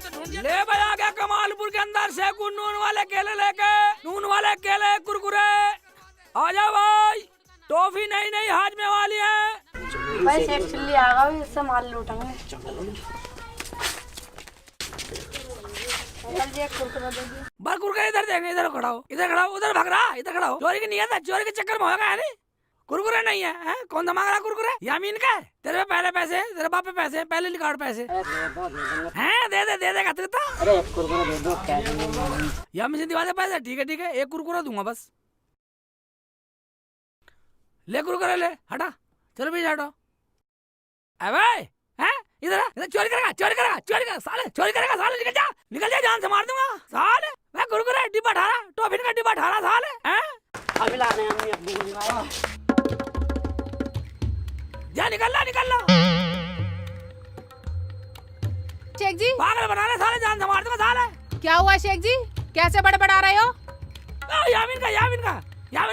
ले भाई आ गया कमालपुर के अंदर से नून वाले केले लेके, नून वाले केले कुरकुरे। आ जाओ भाई, टॉफी नई नई हाजमे वाली है भाई। सेठ चिल्ली आ गया, इससे माल लूटेंगे। बार कुरकुरे इधर देंगे, इधर खड़ा हो, इधर खड़ा हो, उधर भाग रहा, इधर खड़ा हो। चोरी की नियत है, चोरी के चक्कर में होगा नहीं। कुरकुरे नहीं है, हैं? कौन सा मांग रहा कुरकुरे? यामीन का है? तेरे पे पहले पैसे, तेरे बाप पे पैसे, पहले निकाल पैसे। हैं? दे देगा तेरे तो। अरे कुरकुरे दे दो, क्या यामीन से दिवा दे पैसे। ठीक है, एक कुरकुरा दूंगा बस। ले कुरकुरे ले, हटा, चलो भी हटो। अबे हैं? इधर चोरी करेगा साले, निकल जा, जान से मार दूंगा साले। मैं कुरकुरे डिब्बा ठारा, टॉफी का डिब्बा ठारा साले, हैं? अभी ला रहे हैं अपनी जा निकल ला। शेख जी पागल बना रहे साले, जान से मार दूंगा साले। क्या हुआ शेख जी, कैसे बड़बड़ा रहे हो? यामीन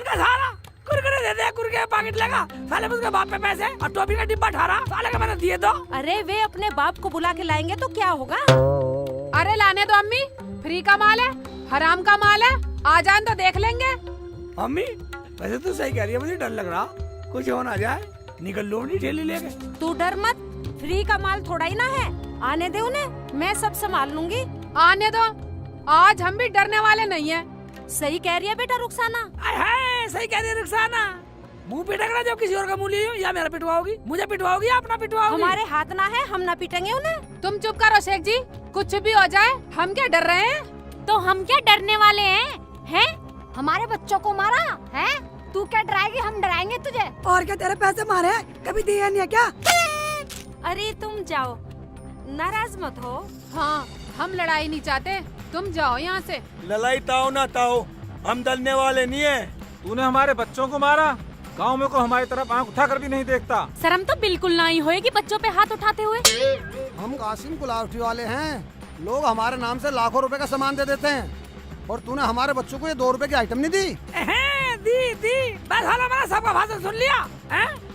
का साला कुरकुरे दे, कुरकुरे पैकेट लगा साले, उसके बाप पे पैसे और टॉफी का डिब्बा ठारा साले का मैंने दिए दो। अरे वे अपने बाप को बुला के लाएंगे तो क्या होगा? अरे लाने दो अम्मी, फ्री का माल है, हराम का माल है, आ जाए तो देख लेंगे। अम्मी वैसे तो सही कह रही है, मुझे डर लग रहा कुछ हो ना जाए। निकल लो नहीं ठेली लेके। तू डर मत, फ्री का माल थोड़ा ही ना है, आने दे उन्हें, मैं सब संभाल लूंगी। आने दो, आज हम भी डरने वाले नहीं है। सही कह रही है बेटा रुखसाना। सही कह रही है रुखसाना। मुंह पिटेगा जब किसी और का मुंह ली हो, या मेरा पिटवाओगी? मुझे पिटवाओगी या अपना पिटवाओगी? हमारे हाथ ना है, हम ना पीटेंगे उन्हें। तुम चुप करो शेख जी, कुछ भी हो जाए हम क्या डर रहे हैं? तो हम क्या डरने वाले हैं? हमारे बच्चों को मारा है, तू क्या डराएगी? हम डराएंगे तुझे। और क्या तेरे पैसे मारे कभी दिए नहीं है क्या? अरे तुम जाओ, नाराज मत हो। हाँ, हम लड़ाई नहीं चाहते, तुम जाओ यहाँ से। लड़ाई ताओ ना ताओ, हम डरने वाले नहीं है। तूने हमारे बच्चों को मारा, गांव में को हमारी तरफ आंख उठाकर भी नहीं देखता। शर्म तो बिल्कुल नहीं होएगी बच्चों पे हाथ उठाते हुए। हम कासिम गुलावटी वाले हैं, लोग हमारे नाम से लाखों रुपए का सामान दे देते हैं, और तूने हमारे बच्चों को ये 2 रुपए की आइटम नहीं दी। दी बस हाला, मैंने सबका भाषण सुन लिया।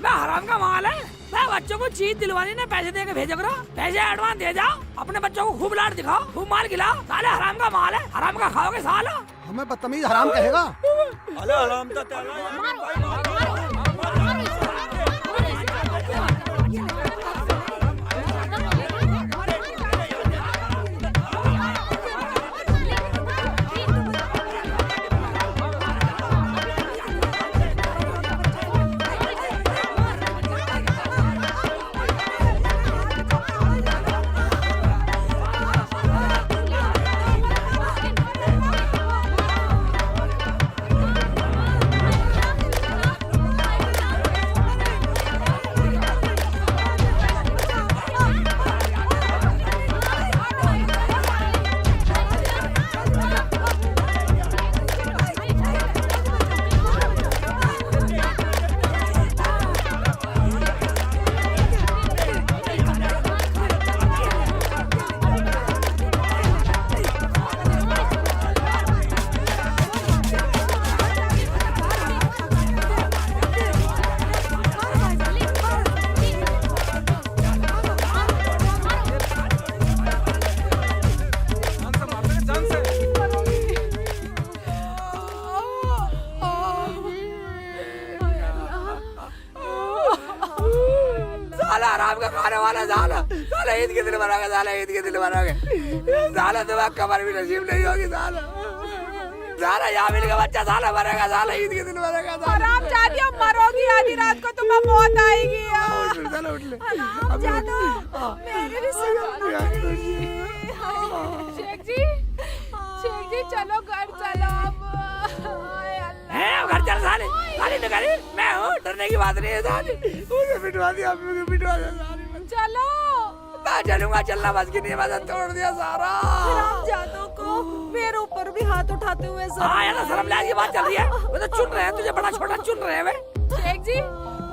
मैं हराम का माल है, मैं बच्चों को चीज दिलवानी ने पैसे दे के भेजा करो, पैसे एडवांस दे जाओ, अपने बच्चों को खूब लाड दिखाओ, खूब माल खिलाओ। साले हराम का माल है, हराम का खाओगे साला। हमें बदतमीज हराम कहेगा? अरे हराम तो हराम का खाने वाला साला, साला ईद के दिन मरोगे, साला ईद के दिन मरोगे साला, तुम्हारा कमर भी नसीब नहीं होगी साला। साला यामिन का बच्चा साला मरेगा, साला ईद के दिन मरेगा। हराम जादियो, मरोगी आधी रात को, तुम्हें मौत आएगी। चलो उठ ले। मेरे भी शेख जी चलो घर चलो अब। घर चल साले, साले निकाली, मैं हूँ, डरने की बात नहीं है साले। मुझे पिटवा दिया, मुझे पिटवा दिया साले। चलो मैं चलूंगा, चलना बस की नहीं, मैं तोड़ दिया सारा। जादू को मेरे ऊपर भी हाथ उठाते हुए हाँ यार, शर्म लाज की बात चल रही है। वो तो चुन रहे हैं तुझे, बड़ा छोटा चुन रहे हैं वे। शेख जी,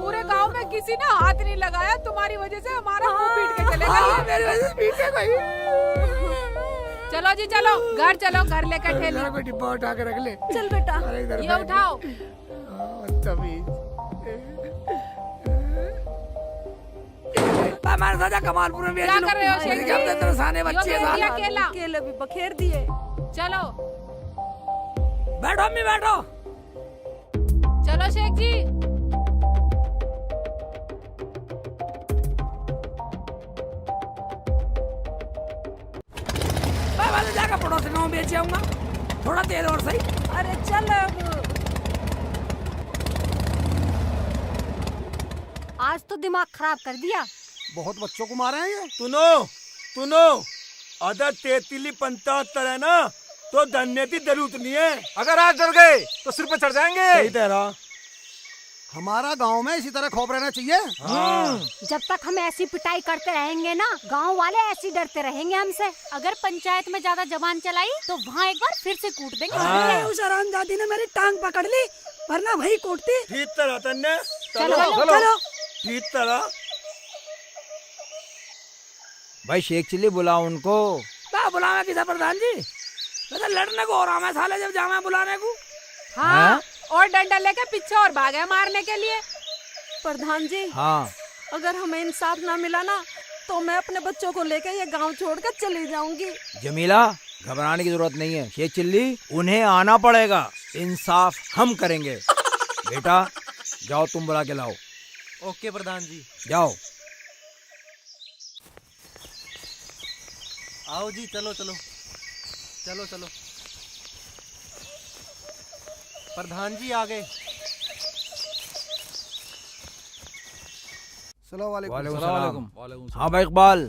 पूरे गांव में किसी ने हाथ नहीं लगाया, तुम्हारी वजह से हमारा मुंह पीट के चले गए। मेरी वजह से पीट के गई। चलो जी चलो, घर चलो, घर लेकर ठेली। कोई डिब्बा उठा के रख ले। चल बेटा, ये उठाओ। हमारे साथ कमालपुर में बेच क्या लो। कर रहे हो शेख मेरे जी? क्या पता तरसाने यो बच्चे दे दिया साले। केला। केले भी बखेर दिए। चलो बैठो अम्मी बैठो। चलो शेख जी। मैं वाले जाकर पड़ोसी गाँव बेच आऊंगा, थोड़ा तेल और सही। अरे चल अब। आज तो दिमाग खराब कर दिया। बहुत बच्चों को मारे हैं ये। तुनो अदर 3375 है ना, तो धन्य की जरूरत नहीं है। अगर आज डर गए तो सिर पे चढ़ जाएंगे। सही तेरा। हमारा गांव में इसी तरह खौफ रहना चाहिए। जब तक हम ऐसी पिटाई करते रहेंगे ना, गांव वाले ऐसे डरते रहेंगे हमसे। अगर पंचायत में ज्यादा जबान चलाई तो वहाँ एक बार फिर से कूट देंगे। अरे उस हरामजादी ने मेरी टांग पकड़ ली, वरना वही कूटती। ठीक तरह तन्ने। चलो चलो। ठीक तरह। भाई शेख चिल्ली बुलाओ उनको। क्या बुलावे किसा प्रधान जी? मैं तो लड़ने को हो रहा मैं साले जब जावे बुलाने को। हाँ और डंडा लेके पीछे और भागे मारने के लिए। प्रधान जी, हाँ अगर हमें इंसाफ ना मिला ना, तो मैं अपने बच्चों को लेकर ये गांव छोड़कर चली जाऊंगी। जमीला घबराने की जरूरत नहीं है। शेख चिल्ली उन्हें आना पड़ेगा, इंसाफ हम करेंगे। बेटा जाओ तुम बुला के लाओ। ओके प्रधान जी। जाओ। आओ जी, चलो चलो चलो चलो। प्रधान जी आ गए। सलाम वालेकुम। हाँ भाई इकबाल,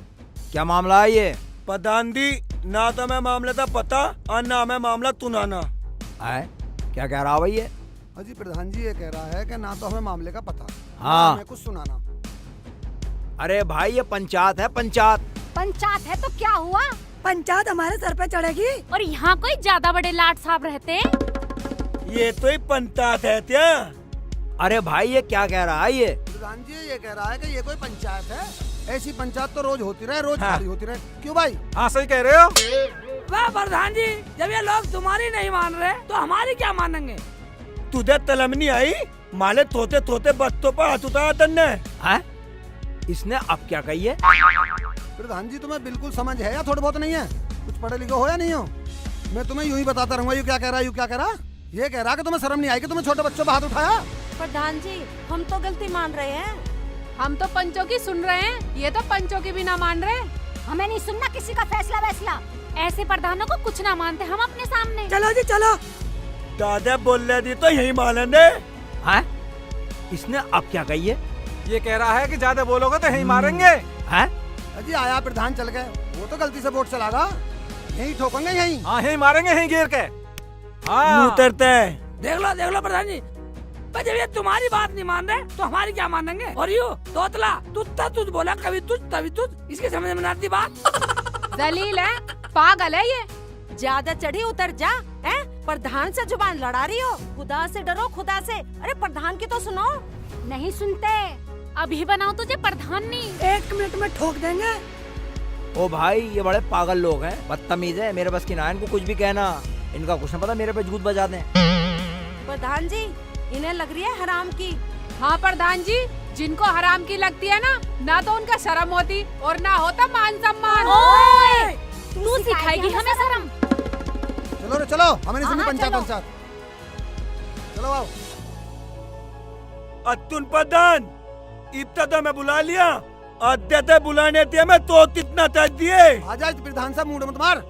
क्या मामला है ये? प्रधान जी, ना तो मैं मामले का पता और ना मैं मामला तुनाना। है क्या कह रहा भाई ये? अजी प्रधान जी ये कह रहा है कि ना तो हमें मामले का पता, हाँ। हमें कुछ सुनाना। अरे भाई ये पंचायत है, पंचायत। पंचायत है तो क्या हुआ? पंचायत हमारे सर पे चढ़ेगी। और यहाँ कोई ज्यादा बड़े लाट साहब रहते हैं? ये तो ही पंचायत है क्या? अरे भाई ये क्या कह रहा है ये? प्रधान जी ये कह रहा है कि ये कोई पंचायत है। ऐसी पंचायत तो रोज होती रहे, रोज हाँ। खाली होती रहे। क्यों भाई? हाँ सही कह रहे हो। वाह प्रधान जी, जब ये लोग तुम्हारी नहीं मान रहे तो हमारी क्या मानेंगे? तुझे तलम नहीं आई? माले तोते तोते बच्चों पर हाथ उठाया तन्ने। है इसने अब क्या कही है? प्रधान जी तुम्हें बिल्कुल समझ है या थोड़ा बहुत नहीं है? कुछ पढ़े लिखे हो या नहीं हो? मैं तुम्हें यूं ही बताता रहूंगा। यू क्या कह रहा है, यू क्या कह रहा? ये कह रहा कि तुम्हें शर्म नहीं आई कि तुम्हें छोटे बच्चों पर हाथ उठाया? प्रधान जी, हम तो गलती मान रहे हैं। हम तो पंचों की सुन रहे हैं, ये तो पंचों की भी ना मान रहे। हमें नहीं सुनना किसी का फैसला वैसला। ऐसे प्रधानों को कुछ ना मानते हम अपने सामने। चलो जी चलो। दादा बोल रहे थी तो यही मानेंगे। है इसने अब क्या कही है? ये कह रहा है कि ज्यादा बोलोगे तो यही मारेंगे। है अजी आया प्रधान चल गए, वो तो गलती से वोट चलागा। यही ठोकेंगे यही। हाँ यही मारेंगे, यही गिर के। हाँ उतरते है। देख लो प्रधान जी, पर जब ये तुम्हारी बात नहीं मान रहे तो हमारी क्या मानेंगे? और यू तोतला तुझ बोला, कभी तुझ तभी तुझ, इसके समझ में नहीं आती बात। दलील है, पागल है ये। ज्यादा चढ़ी उतर जा। हैं? प्रधान से जुबान लड़ा रही हो? खुदा से डरो, खुदा से। अरे प्रधान की तो सुनो। नहीं सुनते। अभी बनाओ तुझे प्रधान नहीं। 1 मिनट में ठोक देंगे। ओ भाई ये बड़े पागल लोग हैं, बदतमीज है। मेरे बस की ना इनको कुछ भी कहना। इनका कुछ न पता मेरे पे झूठ बजा दें। प्रधान जी, इन्हें लग रही है हराम की। हाँ प्रधान जी, जिनको हराम की लगती है ना तो उनका शर्म होती और ना होता मान सम्मान। ओए, तू सिखाएगी हमें शर्म? चलो रे चलो, हमें नहीं सुननी हाँ, पंचायत चलो। पंचायत। चलो आओ। अतुन प्रधान, इतना तो मैं बुला लिया। अद्यते बुलाने थे मैं तो कितना तज दिए। आजा इस प्रधान साहब मूड मत मार।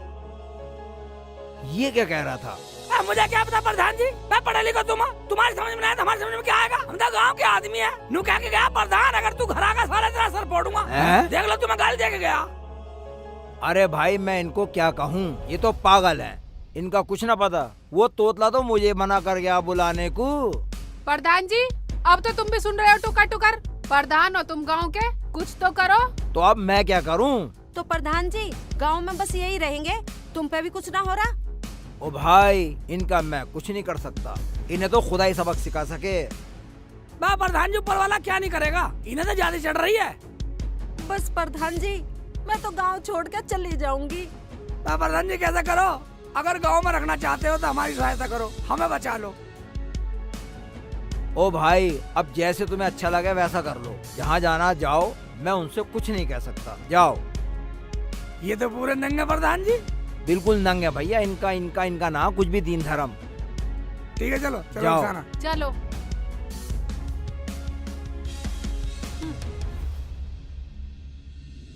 ये क्या कह रहा था? मुझे क्या पता प्रधान जी, मैं पढ़ा लिखा तुम्हारी समझ में नहीं आया, हमारी समझ में क्या आएगा? हम तो गाँव के आदमी है। नू कह के गया प्रधान, अगर तू घर आगा सारा तेरा सर फोड़ूंगा। हैं? देख लो तुम्हें गाली दे के गया। अरे भाई मैं इनको क्या कहूँ, ये तो पागल है। इनका कुछ ना पता। वो तोतला तो मुझे मना कर गया बुलाने को। प्रधान जी, अब तो तुम भी सुन रहे हो टुकर टुकर। प्रधान हो तुम गांव के, कुछ तो करो। तो अब मैं क्या करूँ? तो प्रधान जी, गांव में बस यही रहेंगे, तुम पे भी कुछ ना हो रहा? ओ भाई इनका मैं कुछ नहीं कर सकता। इन्हें तो खुदा ही सबक सिखा सके। बा प्रधान जी, ऊपर वाला क्या नहीं करेगा? इन्हें तो ज्यादा चढ़ रही है। बस प्रधान जी, मैं तो गांव छोड़ के चली जाऊंगी। बा प्रधान जी कैसा करो, अगर गांव में रखना चाहते हो तो हमारी सहायता करो, हमें बचा लो। ओ भाई अब जैसे तुम्हें अच्छा लगे वैसा कर लो। जहाँ जाना जाओ, मैं उनसे कुछ नहीं कह सकता। जाओ। ये तो पूरे नंगे प्रधान जी। बिल्कुल नंग है भैया, इनका ना कुछ भी दीन धर्म। ठीक है चलो चलो जाओ। खाना। चलो।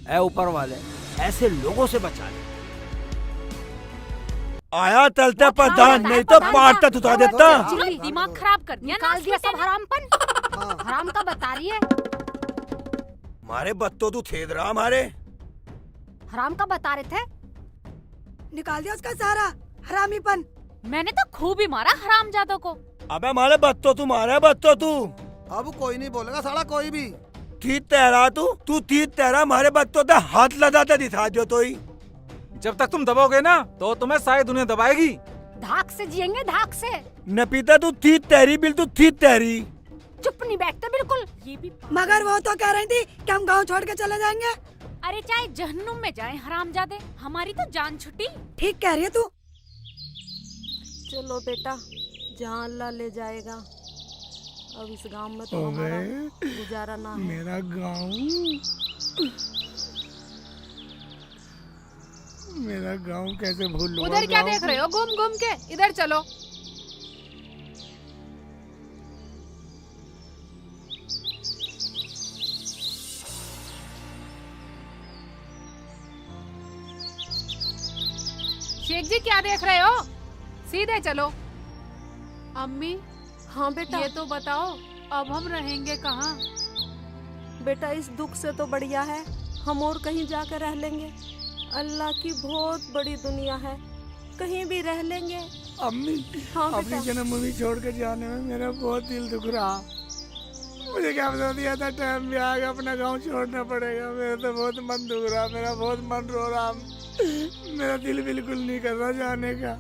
ऐ ऊपर वाले, ऐसे लोगों से बचा ले। आया तलते प्रधान, नहीं तो पार्ट उठा देता। चिल्ली, दिमाग खराब कर दिया ना दिया सब हरामपन। हराम का बता रही है। मारे बत्तो तू थेद रहा हमारे। हराम का बता रहे थे। निकाल दिया उसका सारा हरामीपन। मैंने तो खूब ही मारा हरामजादों को। अबे मारे बत्तो तू मारे बत्तो तू। अब कोई नहीं बोलेगा साला कोई भी। थी तैरा तू थी तैरा, मारे बत्तो ते हाथ लगाते दिखा दो तो ही। जब तक तुम दबाओगे ना तो तुम्हें सारी दुनिया दबाएगी। धाक से जिएंगे धाक से। नपीता तू थी तैरी बिल, तू थी तैरी। चुप नहीं बैठते बिल्कुल। ये भी मगर वो तो कह रही थी कि हम गांव छोड़ के चले जाएंगे। अरे चाहे जहन्नुम में जाए हरामजादे, हमारी तो जान छुट्टी। ठीक कह रही है तू। चलो बेटा, जहाँ अल्लाह ले जाएगा। अब इस गांव में तो हमारा गुजारा ना है। मेरा गांव, मेरा गांव कैसे भूल लूंगा। उधर क्या देख रहे हो घूम घूम के? इधर चलो। शेख जी क्या देख रहे हो? सीधे चलो। अम्मी, हाँ बेटा। ये तो बताओ अब हम रहेंगे कहाँ? बेटा इस दुख से तो बढ़िया है हम और कहीं जाकर रह लेंगे। अल्लाह की बहुत बड़ी दुनिया है, कहीं भी रह लेंगे। अम्मी, हाँ अपनी बेटा। जन्मभूमि छोड़ के जाने में मेरा बहुत दिल दुख रहा। मुझे क्या बता दिया था टाइम भी आ गया, अपना गांव छोड़ना पड़ेगा। मेरा तो बहुत मन दुख रहा, मेरा बहुत मन रो रहा। मेरा दिल बिल्कुल नहीं कर रहा जाने का।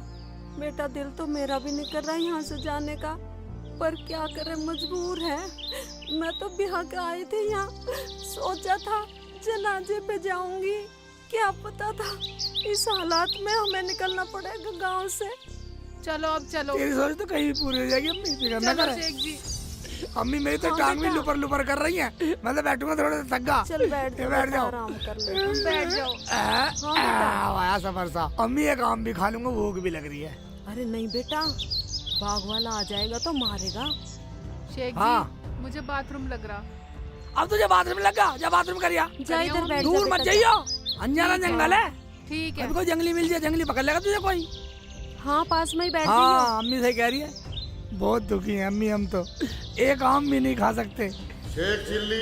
बेटा दिल तो मेरा भी नहीं कर रहा यहाँ से जाने का, पर क्या करे मजबूर है। मैं तो बिहार के आई थी यहाँ, सोचा था जनाजे पे जाऊंगी, क्या पता था इस हालात में हमें निकलना पड़ेगा गांव से। चलो अब चलो। तेरी सोच तो कहीं भी पूरी हो जाएगी अम्मी, फिक्र ना चलो करे। शेख जी। अम्मी मेरी तो हाँ टांग भी बेटा। लुपर लुपर कर रही है। मैं तो बैठूंगा थोड़ा सा थक गया। चल बैठ ये बैठ जाओ। आराम कर ले। बैठ जाओ। आया सफर सा। अम्मी एक आम भी खा लूंगा, भूख भी लग रही है। अरे नहीं बेटा, बाघ वाला आ जाएगा तो मारेगा। शेख हाँ। जी मुझे बाथरूम लग रहा। अब तुझे बाथरूम लगा, जा बाथरूम करिया। जा इधर बैठ जा दूर मत बेटा, जाइयो, अनजाना ठीक है। जंगल है। ठीक है। अभी कोई जंगली मिल जाए, जंगली पकड़ लेगा तुझे कोई। हाँ पास में ही बैठ जाइयो। हाँ अम्मी सही कह रही है। बहुत दुखी है अम्मी, हम तो एक आम भी नहीं खा सकते। शेख चिल्ली,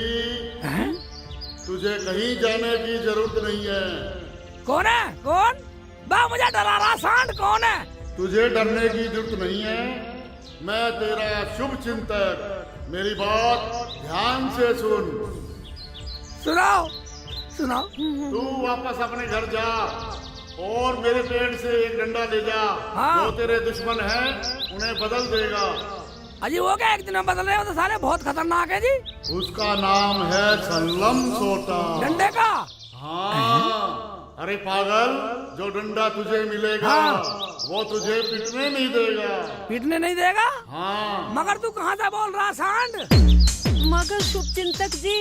तुझे कहीं जाने की जरूरत नहीं है। कौन है? कौन? बा मुझे डरा रहा सांड कौन है? तुझे डरने की जरूरत नहीं है, मैं तेरा शुभ चिंतक। मेरी बात ध्यान से सुन। सुनाओ सुनाओ। तू वापस अपने घर जा और मेरे पेड़ से एक डंडा ले जा। हाँ। जो तेरे दुश्मन हैं उन्हें बदल देगा। अजी वो क्या एक दिन में बदल रहे हो? तो सारे बहुत खतरनाक है जी। उसका नाम है सल्लम सोटा। डंडे का? हाँ। अरे पागल, जो डंडा तुझे मिलेगा वो तुझे पिटने नहीं देगा। पीटने नहीं देगा? हाँ। मगर तू कहाँ से बोल रहा सांड? मगर शुभ चिंतक जी,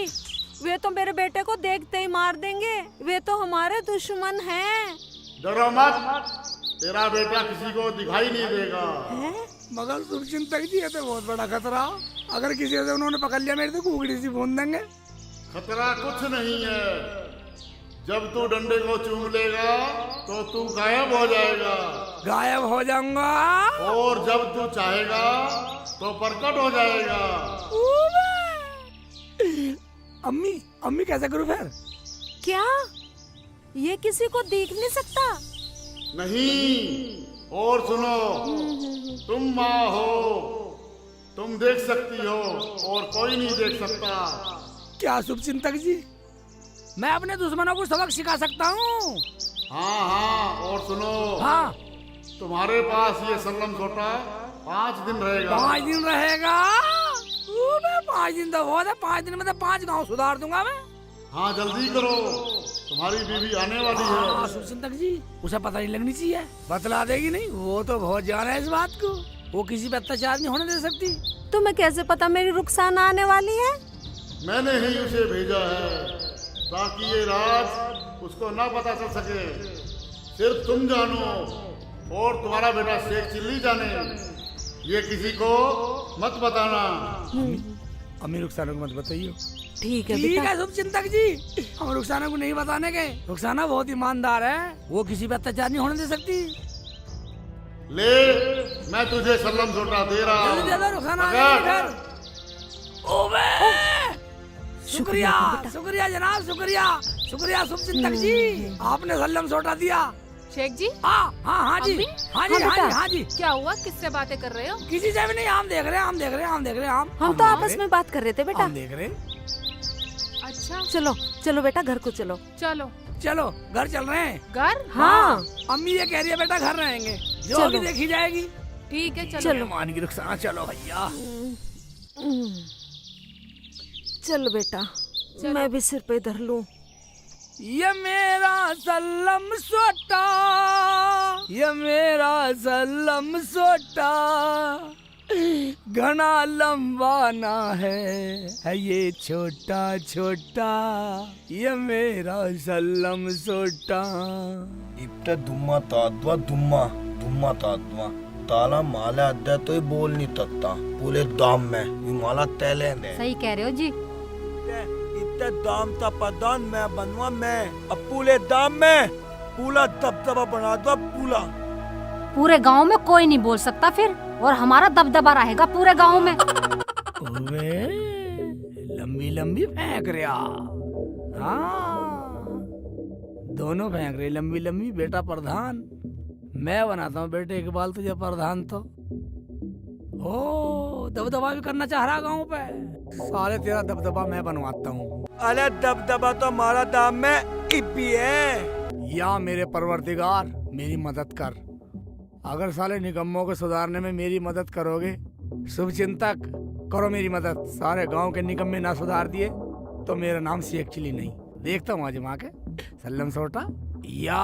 वे तो मेरे बेटे को देखते ही मार देंगे। वे तो हमारे दुश्मन हैं। डरो मत, तेरा बेटा किसी को दिखाई नहीं देगा। मगर शुभचिंतक जी ये तो बहुत बड़ा खतरा। अगर किसी से उन्होंने पकड़ लिया मेरे तो कुकड़ी सी भून देंगे। खतरा कुछ नहीं है, जब तू डंडे को चूम लेगा तो तू गायब हो जाएगा। गायब हो जाऊंगा? और जब तू चाहेगा तो प्रकट हो जाएगा। अम्मी अम्मी कैसे करूं फिर? क्या ये किसी को देख नहीं सकता? नहीं। और सुनो, तुम माँ हो, तुम देख सकती हो और कोई नहीं देख सकता। क्या शुभचिंतक जी, मैं अपने दुश्मनों को सबक सिखा सकता हूँ? हाँ हाँ। और सुनो, हाँ। तुम्हारे पास ये सल्लम सोटा 5 दिन रहेगा। 5 दिन रहेगा? 5 दिन तो बहुत है। 5 दिन में तो 5 गांव सुधार दूंगा मैं। हाँ जल्दी करो, तुम्हारी बीवी आने वाली है। शुभचिंतक जी उसे पता नहीं लगनी चाहिए, बतला देगी नहीं? वो तो बहुत जाना है इस बात को, वो किसी पे अत्याचार नहीं होने दे सकती। तुम्हें कैसे पता मेरी रुखसाना आने वाली है? मैंने ही उसे भेजा है। ताकि ये राज उसको ना पता चल सके। सिर्फ तुम जानो और तुम्हारा बेटा शेख चिल्ली जाने, ये किसी को मत बताना। अम्मी रुखसाना को मत बताइए। ठीक है ठीक बेटा। है शुभचिंतक जी, हम रुखसाना को नहीं बताने के। रुखसाना बहुत ईमानदार है, वो किसी पे अत्याचार नहीं होने दे सकती। ले, मैं तुझे सल्लम सोटा दे रहा हूँ। जल्दी दे दो, रुखसाना आ पकड़। गई घर। ओबे शुक्रिया शुक्रिया जनाब, शुक्रिया शुक्रिया शुभचिंतक जी, आपने सल्लम सोटा दिया। शेख जी हाँ हाँ हाँ जी, अम्मी? हाँ जी हाँ हाँ बेटा। जी हाँ जी। क्या हुआ, किससे बातें कर रहे हो? किसी से भी नहीं, हम देख रहे हैं, हम देख रहे हैं, हम देख रहे हैं, हम तो आपस में बात कर रहे थे बेटा। हम देख रहे हैं। अच्छा चलो चलो बेटा घर को चलो। चलो। चलो घर चल रहे हैं। घर? हाँ अम्मी ये कह रही है बेटा घर रहेंगे, जो चलो। होगी देखी जाएगी। ठीक है चलो। चलो। मान की रुखसाना, चलो भैया। चलो बेटा, मैं भी सिर पे धर लूं। ये मेरा सल्लम सोटा, ये मेरा सल्लम सोटा, घना लंबा ना है ये छोटा छोटा, ये मेरा सल्लम सोटा। इप्टे दुम्मा ताद्वा दुम्मा दुम्मा ताद्वा ताला माला अद्दा तो बोल नहीं तत्ता पूरे दाम में ये माला तैले ने। सही कह रहे हो जी। इतने दाम ता पदान मैं बनवा मैं अब पूरे दाम में पूरा दबदबा बना दो पूरा। पूरे गांव में कोई नहीं बोल सकता फिर, और हमारा दबदबा रहेगा पूरे गांव में। ओवे लंबी लंबी फेंक रहा। हाँ दोनों फेंक रहे लंबी लंबी। बेटा प्रधान, मैं बनाता हूँ बेटे के बाल तुझे प्रधान। तो ओ दबदबा भी करना चाह रहा गाँव पे। साले तेरा दबदबा मैं बनवाता हूँ। अरे दबदबा तो हमारा दाम में इप्पी है। या मेरे परवरदिगार मेरी मदद कर, अगर साले निकम्मों को सुधारने में मेरी मदद करोगे, शुभचिंतक करो मेरी मदद। सारे गांव के निकम्मे ना सुधार दिए तो मेरा नाम शेख चिल्ली नहीं। देखता हूँ आज माँ के सल्लम सोटा। या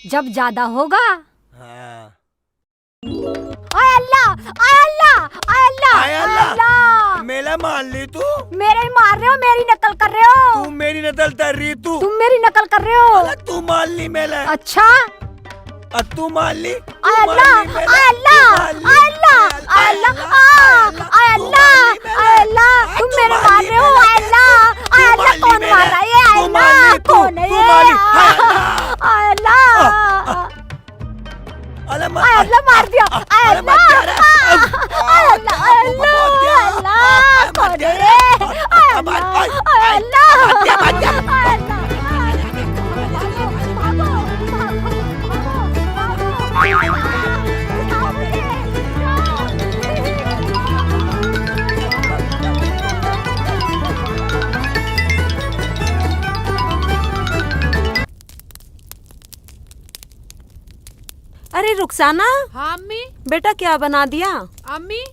जब ज्यादा होगा। हाँ। आय अल्लाह, आय अल्लाह, आय अल्लाह, आय आय अल्लाह। अल्लाह। मेला मान ली तू, मेरे ही मार रहे हो, मेरी नकल कर रहे हो। तू मेरी नकल कर रही तू। तुम मेरी नकल कर रहे हो। अरे तू मान ली मेला। अच्छा अब तू मान ली। आय अल्लाह, आय अल्लाह, आय अल्लाह, आय अल्लाह, आय अल्लाह, आय अल्लाह। तुम मेरे मार रहे हो। आय अल्लाह, आय अल्लाह। कौन मार रहा है? आय अल्लाह, कौन है ये? आय अल्लाह, आय अल्लाह मार दिया। आय अल्लाह, आय अल्लाह, आय अल्लाह, कौन है ये? आय अल्लाह, आय अल्लाह, आय अल्लाह। अरे रुखसाना, हाँ अम्मी। बेटा क्या बना दिया? अम्मी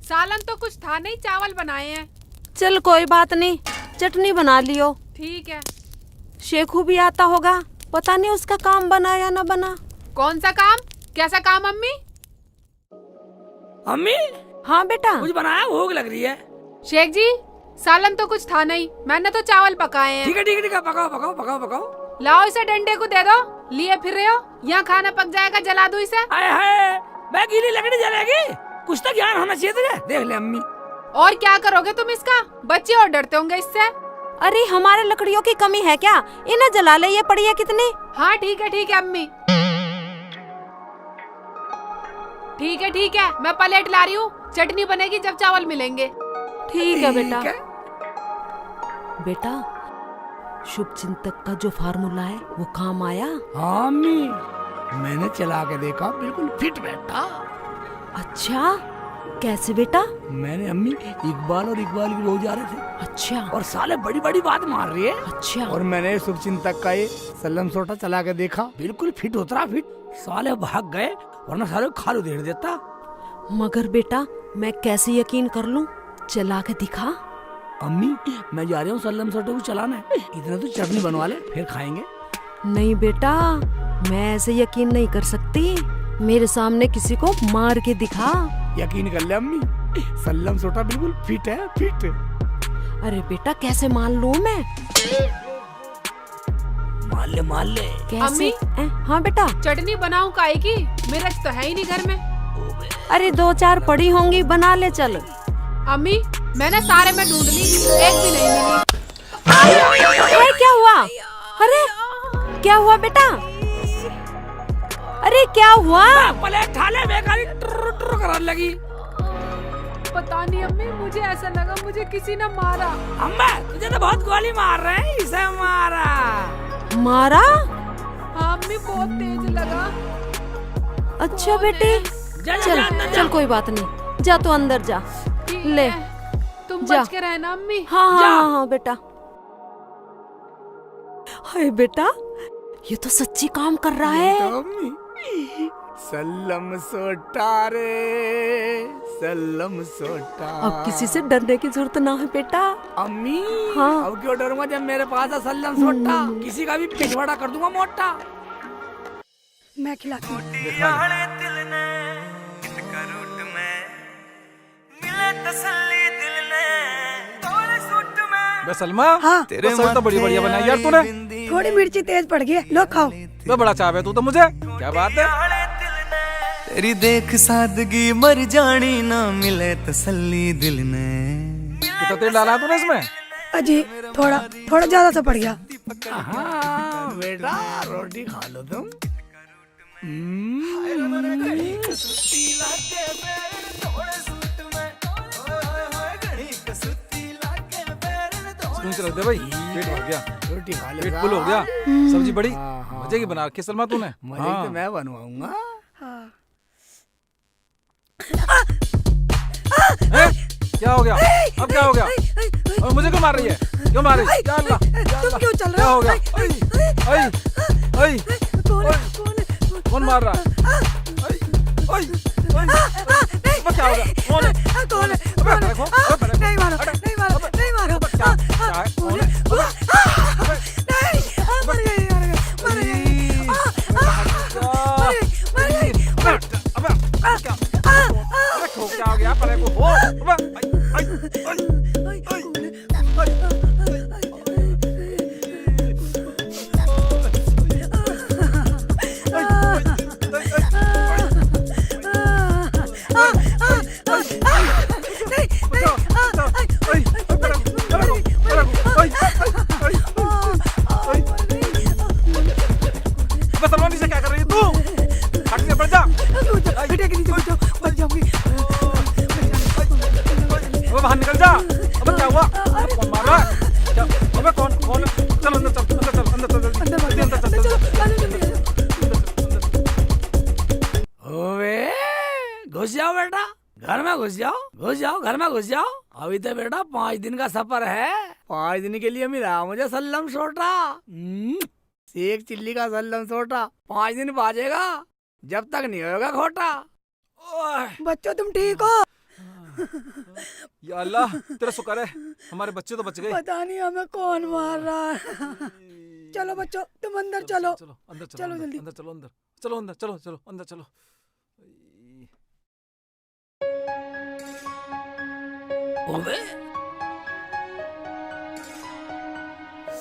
सालन तो कुछ था नहीं, चावल बनाए हैं। चल कोई बात नहीं, चटनी बना लियो। ठीक है। शेखू भी आता होगा, पता नहीं उसका काम बना या ना बना। कौन सा काम? कैसा काम अम्मी? अम्मी हाँ बेटा। कुछ बनाया, भूख लग रही है। शेख जी सालन तो कुछ था नहीं, मैंने तो चावल पकाए हैं। ठीक है ठीक है ठीक है, पकाओ पकाओ पकाओ पकाओ। लाओ इसे डंडे को दे दो, लिए फिर रहे हो। यहाँ खाना पक जाएगा, जला दो इसे। आए हाय, मैं गीली लकड़ी जलेगी, कुछ तो ज्ञान होना चाहिए तुझे। देख ले अम्मी। और क्या करोगे तुम इसका? बच्चे और डरते होंगे इससे। अरे हमारे लकड़ियों की कमी है क्या? इन्हें जला ले, ये पड़ी है कितनी। हाँ ठीक है अम्मी। ठीक है, मैं प्लेट ला रही हूँ, चटनी बनेगी जब चावल मिलेंगे। ठीक है बेटा। ठीक है। बेटा शुभ चिंतक का जो फार्मूला है वो काम आया? हाँ अम्मी, मैंने चला के देखा, बिल्कुल फिट बैठा। अच्छा कैसे बेटा? मैंने अम्मी इकबाल और इकबाल की बहू जा रहे थे। अच्छा। और साले बड़ी बड़ी बात मार रही है। अच्छा। और मैंने शुभचिंतक का ये सल्लम सोटा चला के देखा, बिल्कुल फिट उतरा फिट। साले भाग गए, वरना साले खालू देर देता। मगर बेटा मैं कैसे यकीन कर लूं? चला के दिखा। अम्मी मैं जा रही हूँ सल्लम सोटे को चलाना है, इतना तो चटनी बनवा ले फिर खाएंगे। नहीं बेटा, मैं ऐसे यकीन नहीं कर सकती। मेरे सामने किसी को मार के दिखा। यकीन कर ले अम्मी, सल्लम सोटा बिल्कुल फिट है, फिट। अरे बेटा कैसे मान लूं मैं? मान ले कैसे? अम्मी? हाँ बेटा। चटनी बनाऊं काहे की? मिर्च तो है ही नहीं घर में। अरे 2-4 पड़ी होंगी, बना ले चल। अम्मी मैंने सारे में ढूंढ ली, एक भी नहीं मिली। अरे क्या हुआ? अरे क्या हुआ बेटा? अरे क्या हुआ? प्लेट ठाले बेकारी टुर टुर करने लगी। पता नहीं अम्मी, मुझे ऐसा लगा मुझे किसी ने मारा। अम्मा तुझे तो बहुत गोली मार रहे हैं, इसे मारा। मारा? हाँ अम्मी, बहुत तेज लगा। अच्छा बेटी, चल कोई बात नहीं, जा तू अंदर जा। ले तुम जा। बच के रहना अम्मी। हाँ बेटा। हाय बेटा, ये तो सच्ची काम कर रहा है। सल्लम सोटा रे, सल्लम सोटा। अब किसी से डरने की जरूरत ना है बेटा। अम्मी हाँ। अब क्यों डरूंगा जब मेरे पास है सल्लम सोटा। किसी का भी पिछवाड़ा कर दूंगा मोटा। मैं खिलाती हूँ। बे सलमा, हाँ। तेरे तो बड़ी बढ़िया बनाई यार तूने। थोड़ी मिर्ची तेज पड़ गई, लो खाओ। बे बड़ा चाव है तू तो मुझे, क्या बात है? तेरी देख सादगी मर जानी ना मिले तसल्ली दिल ने। कितना तेल डाला तूने इसमें? अजी थोड़ा ज्यादा सा पड़ गया। हाँ बेटा रोटी खा लो तुम। चल दे भाई, पेट भर गया, रोटी खा ले, पेट फुल हो गया। सब्जी बड़ी मजे की बना रखी सलमा तूने। मजे तो मैं बनवाऊंगा। क्या हो गया? अब क्या हो गया? और मुझे क्यों मार रही है? क्यों मार रही है? या अल्लाह, तुम क्यों चल रहे क्या हो? हो गया? कौन मार रहा है? क्या हो गया? कौन है? नहीं मारो, नहीं मारो, नहीं मारो। कौन है? मर गई। क्या हो गया? परे को हो। सलमान से क्या कर रही है तू? हट के बढ़ जा। बेटे के नीचे बच जाऊंगी। बाहर निकल जा। अबे क्या हुआ? कौन मार रहा है? क्या? अबे कौन? चल अंदर ओवे घुस जाओ बेटा, घर में घुस जाओ, घर में घुस जाओ। अभी तो बेटा 5 दिन का सफर है। 5 दिन के लिए मिला मुझे सल्लम सोटा। शेख चिल्ली का सल्लम सोटा 5 दिन बाजेगा, जब तक नहीं होगा खोटा। बच्चों तुम ठीक हो? या अल्लाह, तेरा शुक्र है हमारे बच्चे तो बच गए। पता नहीं हमें कौन मार रहा है। चलो बच्चों तुम अंदर चलो। अंदर चलो जल्दी। अंदर चलो अंदर चलो। ओवे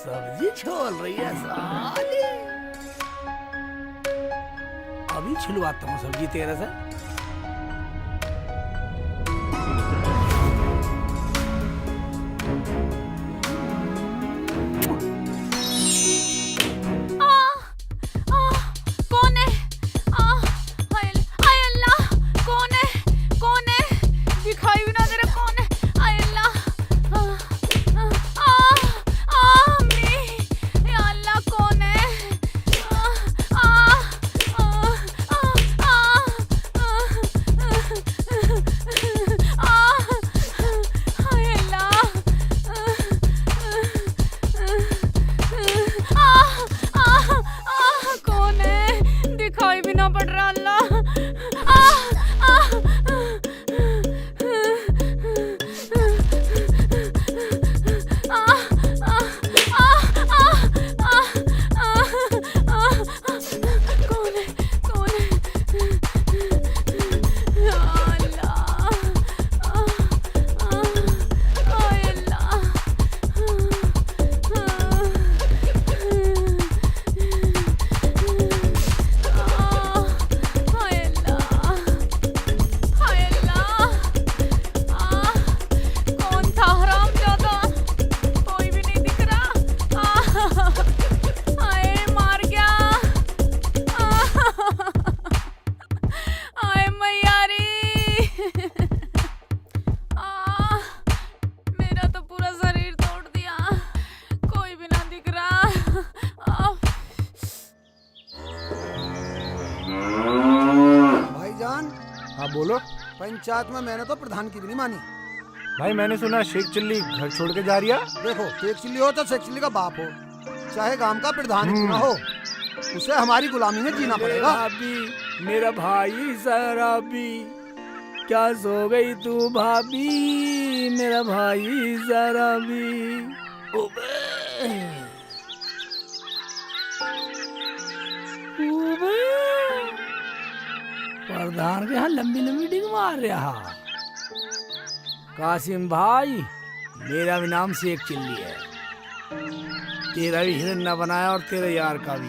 सब्जी छोल रही है साली। अभी छिलवाता हूँ सब्जी तेरे से। कौन है? हाय अल्लाह, कौन है? दिखाई भी ना दे रहा, कौन है? हाय अल्लाह, अम्मी, या अल्लाह कौन है? बोलो। पंचायत में मैंने तो प्रधान की भी नहीं मानी। भाई मैंने सुना शेख चिल्ली घर छोड़ के जा रही है। देखो, शेख चिल्ली हो तो शेख चिल्ली का बाप हो, चाहे गांव का प्रधान क्यों ना हो, उसे हमारी गुलामी में जीना पड़ेगा। भाभी, मेरा भाई शराबी, क्या सो गई तू भाभी, मेरा भाई शराबी। प्रधान के यहाँ लंबी लंबी डिंग मार रहा। कासिम भाई, मेरा भी नाम शेख चिल्ली है, तेरा भी हिरन्ना बनाया और तेरे यार का भी,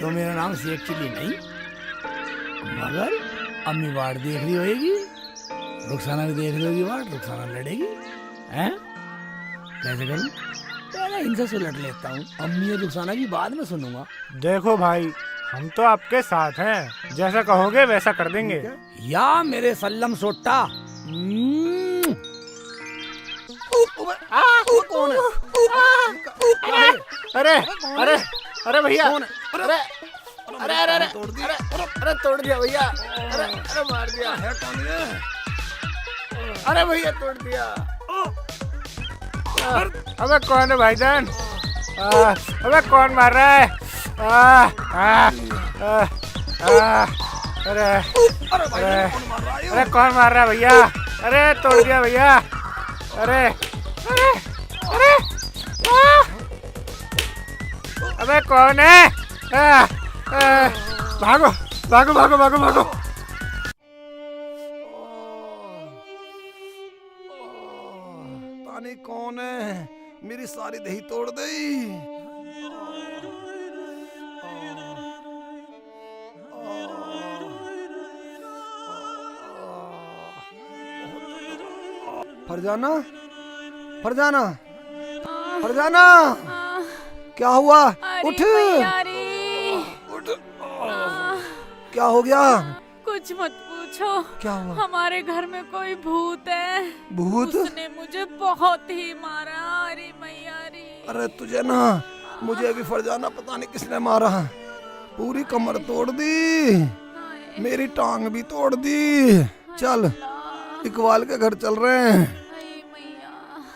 तो मेरा नाम शेख चिल्ली नहीं। मगर अम्मी वार्ड देख रही होगी, रुखसाना भी देख रही होगी वार्ड, रुखसाना लड़ेगी हैं? कैसे करूं? पहले इनसे सुलट लेता हूँ, अम्मी और रुखसाना की बाद में सुनूंगा। देखो भाई, हम तो आपके साथ हैं, जैसा कहोगे वैसा कर देंगे। या मेरे सल्लम सोट्टा। कौन है? अरे अरे अरे भैया, अरे अरे अरे अरे अरे तोड़ दिया भैया, अरे अरे मार दिया, अरे भैया तोड़ दिया। अबे कौन है भाईजान? अबे कौन मार रहा है? अरे अरे अरे कौन मार रहा है भैया? अरे तोड़ दिया भैया, अरे अरे अरे अबे कौन है? भागो भागो भागो भागो भागो। तानी कौन है, मेरी सारी दही तोड़ दी। फरजाना, फरजाना, फरजाना, क्या हुआ? उठ उठ, क्या हो गया? कुछ मत पूछो। क्या हुआ? हमारे घर में कोई भूत है। भूत? उसने मुझे बहुत ही मारा। अरे मैया रे। अरे तुझे ना, मुझे भी फरजाना पता नहीं किसने मारा, पूरी कमर तोड़ दी, मेरी टांग भी तोड़ दी। चल इकबाल के घर चल रहे हैं,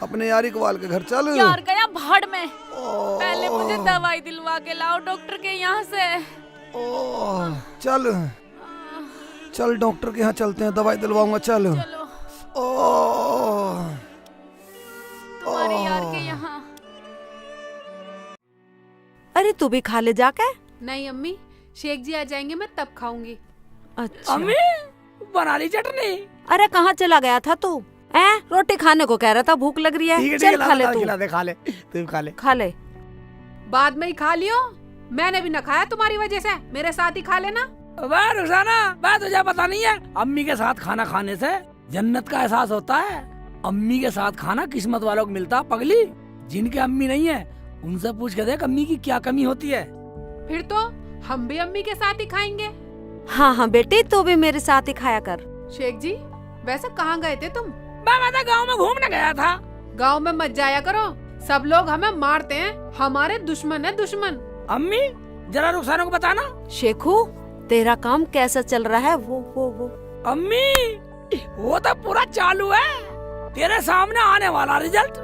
अपने यार इकबाल के घर चल। यार गया भाड़ में, पहले मुझे दवाई दिलवा के लाओ डॉक्टर के यहाँ से। चल चल डॉक्टर के यहाँ चलते हैं, दवाई दिलवाऊंगा, चल। तुम्हारे यार के यहाँ। अरे तू भी खा ले जाके। नहीं अम्मी, शेख जी आ जाएंगे मैं तब खाऊंगी। अच्छा अम्मी बना ली चटनी। अरे कहाँ चला गया था तू? रोटी खाने को कह रहा था, भूख लग रही है। चल खा ले तू। खिला दे, खा ले, तू खा ले। खा ले, बाद में ही खा लियो, मैंने भी न खाया तुम्हारी वजह से, मेरे साथ ही खा लेना। वाह रुखसाना, वाह, तुझे पता नहीं है, अम्मी के साथ खाना खाने से जन्नत का एहसास होता है। अम्मी के साथ खाना किस्मत वालों को मिलता है पगली। जिनके अम्मी नहीं है उनसे पूछ के देख अम्मी की क्या कमी होती है। फिर तो हम भी अम्मी के साथ ही खाएंगे। हाँ हाँ बेटी, तू भी मेरे साथ ही खाया कर। शेख जी, वैसे कहाँ गए थे तुम? मैं तो गाँव में घूमने गया था। गाँव में मत जाया करो, सब लोग हमें मारते हैं, हमारे दुश्मन है दुश्मन। अम्मी जरा रुखसाना को बताना। शेखू, तेरा काम कैसा चल रहा है? वो अम्मी वो तो पूरा चालू है, तेरे सामने आने वाला रिजल्ट।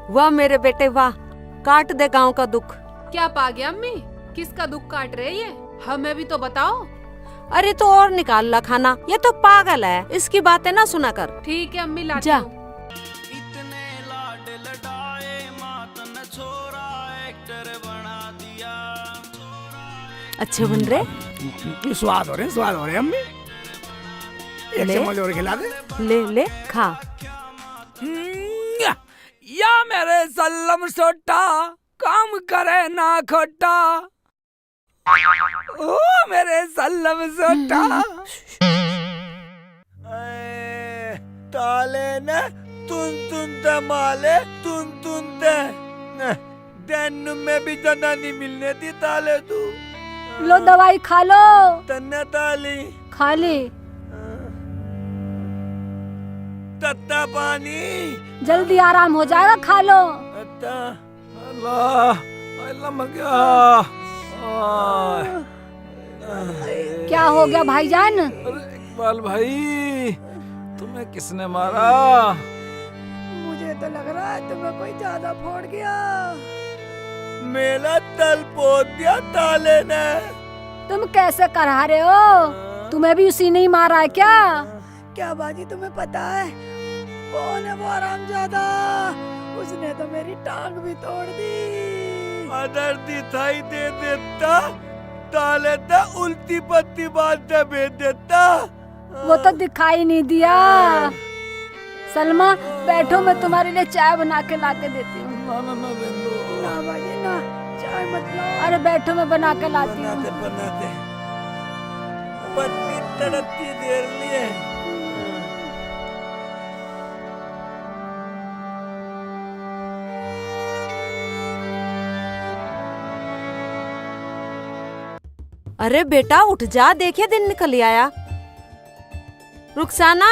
वाह मेरे बेटे वाह, काट दे गांव का दुख। क्या पा गया अम्मी? किसका दुख काट रहे ये? हमें भी तो बताओ। अरे तो और निकाल ला खाना, ये तो पागल है, इसकी बातें ना सुना कर। ठीक है अम्मी, लाती जा। हूँ। अच्छे बन रहे, स्वाद हो रहे, स्वाद हो रहे अम्मी। एक चम्मच और खिला दे। ले ले खा। या मेरे सल्लम सोटा, काम करे ना खोटा। ओ मेरे सल्लम सोटा। ताले ने तुन ते माले तुन ते दिन में भी जना नहीं मिलने दी ताले तू। लो दवाई खा लो। तन्ने ताली खा ली। तत्ता पानी जल्दी आराम हो जाएगा, खा लो। अल्लाह अल्लाह मर गया। क्या हो गया भाईजान? इकबाल भाई, तुम्हें किसने मारा? मुझे तो लग रहा है तुम्हें कोई ज्यादा फोड़ गया। मेरा तल पोत दिया ताले ने। तुम कैसे करा रहे हो? तुम्हें भी उसी ने ही मारा है क्या? क्या बाजी तुम्हें पता है कौन है वो हरामजादा? उसने तो मेरी टांग भी तोड़ दी। अदर दिखाई दे देता ताले ता उल्टी पत्ती बांधते भेज देता। वो तो दिखाई नहीं दिया। सलमा बैठो, मैं तुम्हारे लिए चाय बना के ला के देती हूँ। ना बाजी ना, चाय मत लाओ। अरे बैठो, मैं बना के लाती हूँ। बनाते पत्नी तड़पती देर लिए। अरे बेटा उठ जा, देखिए दिन निकल आया। रुखसाना,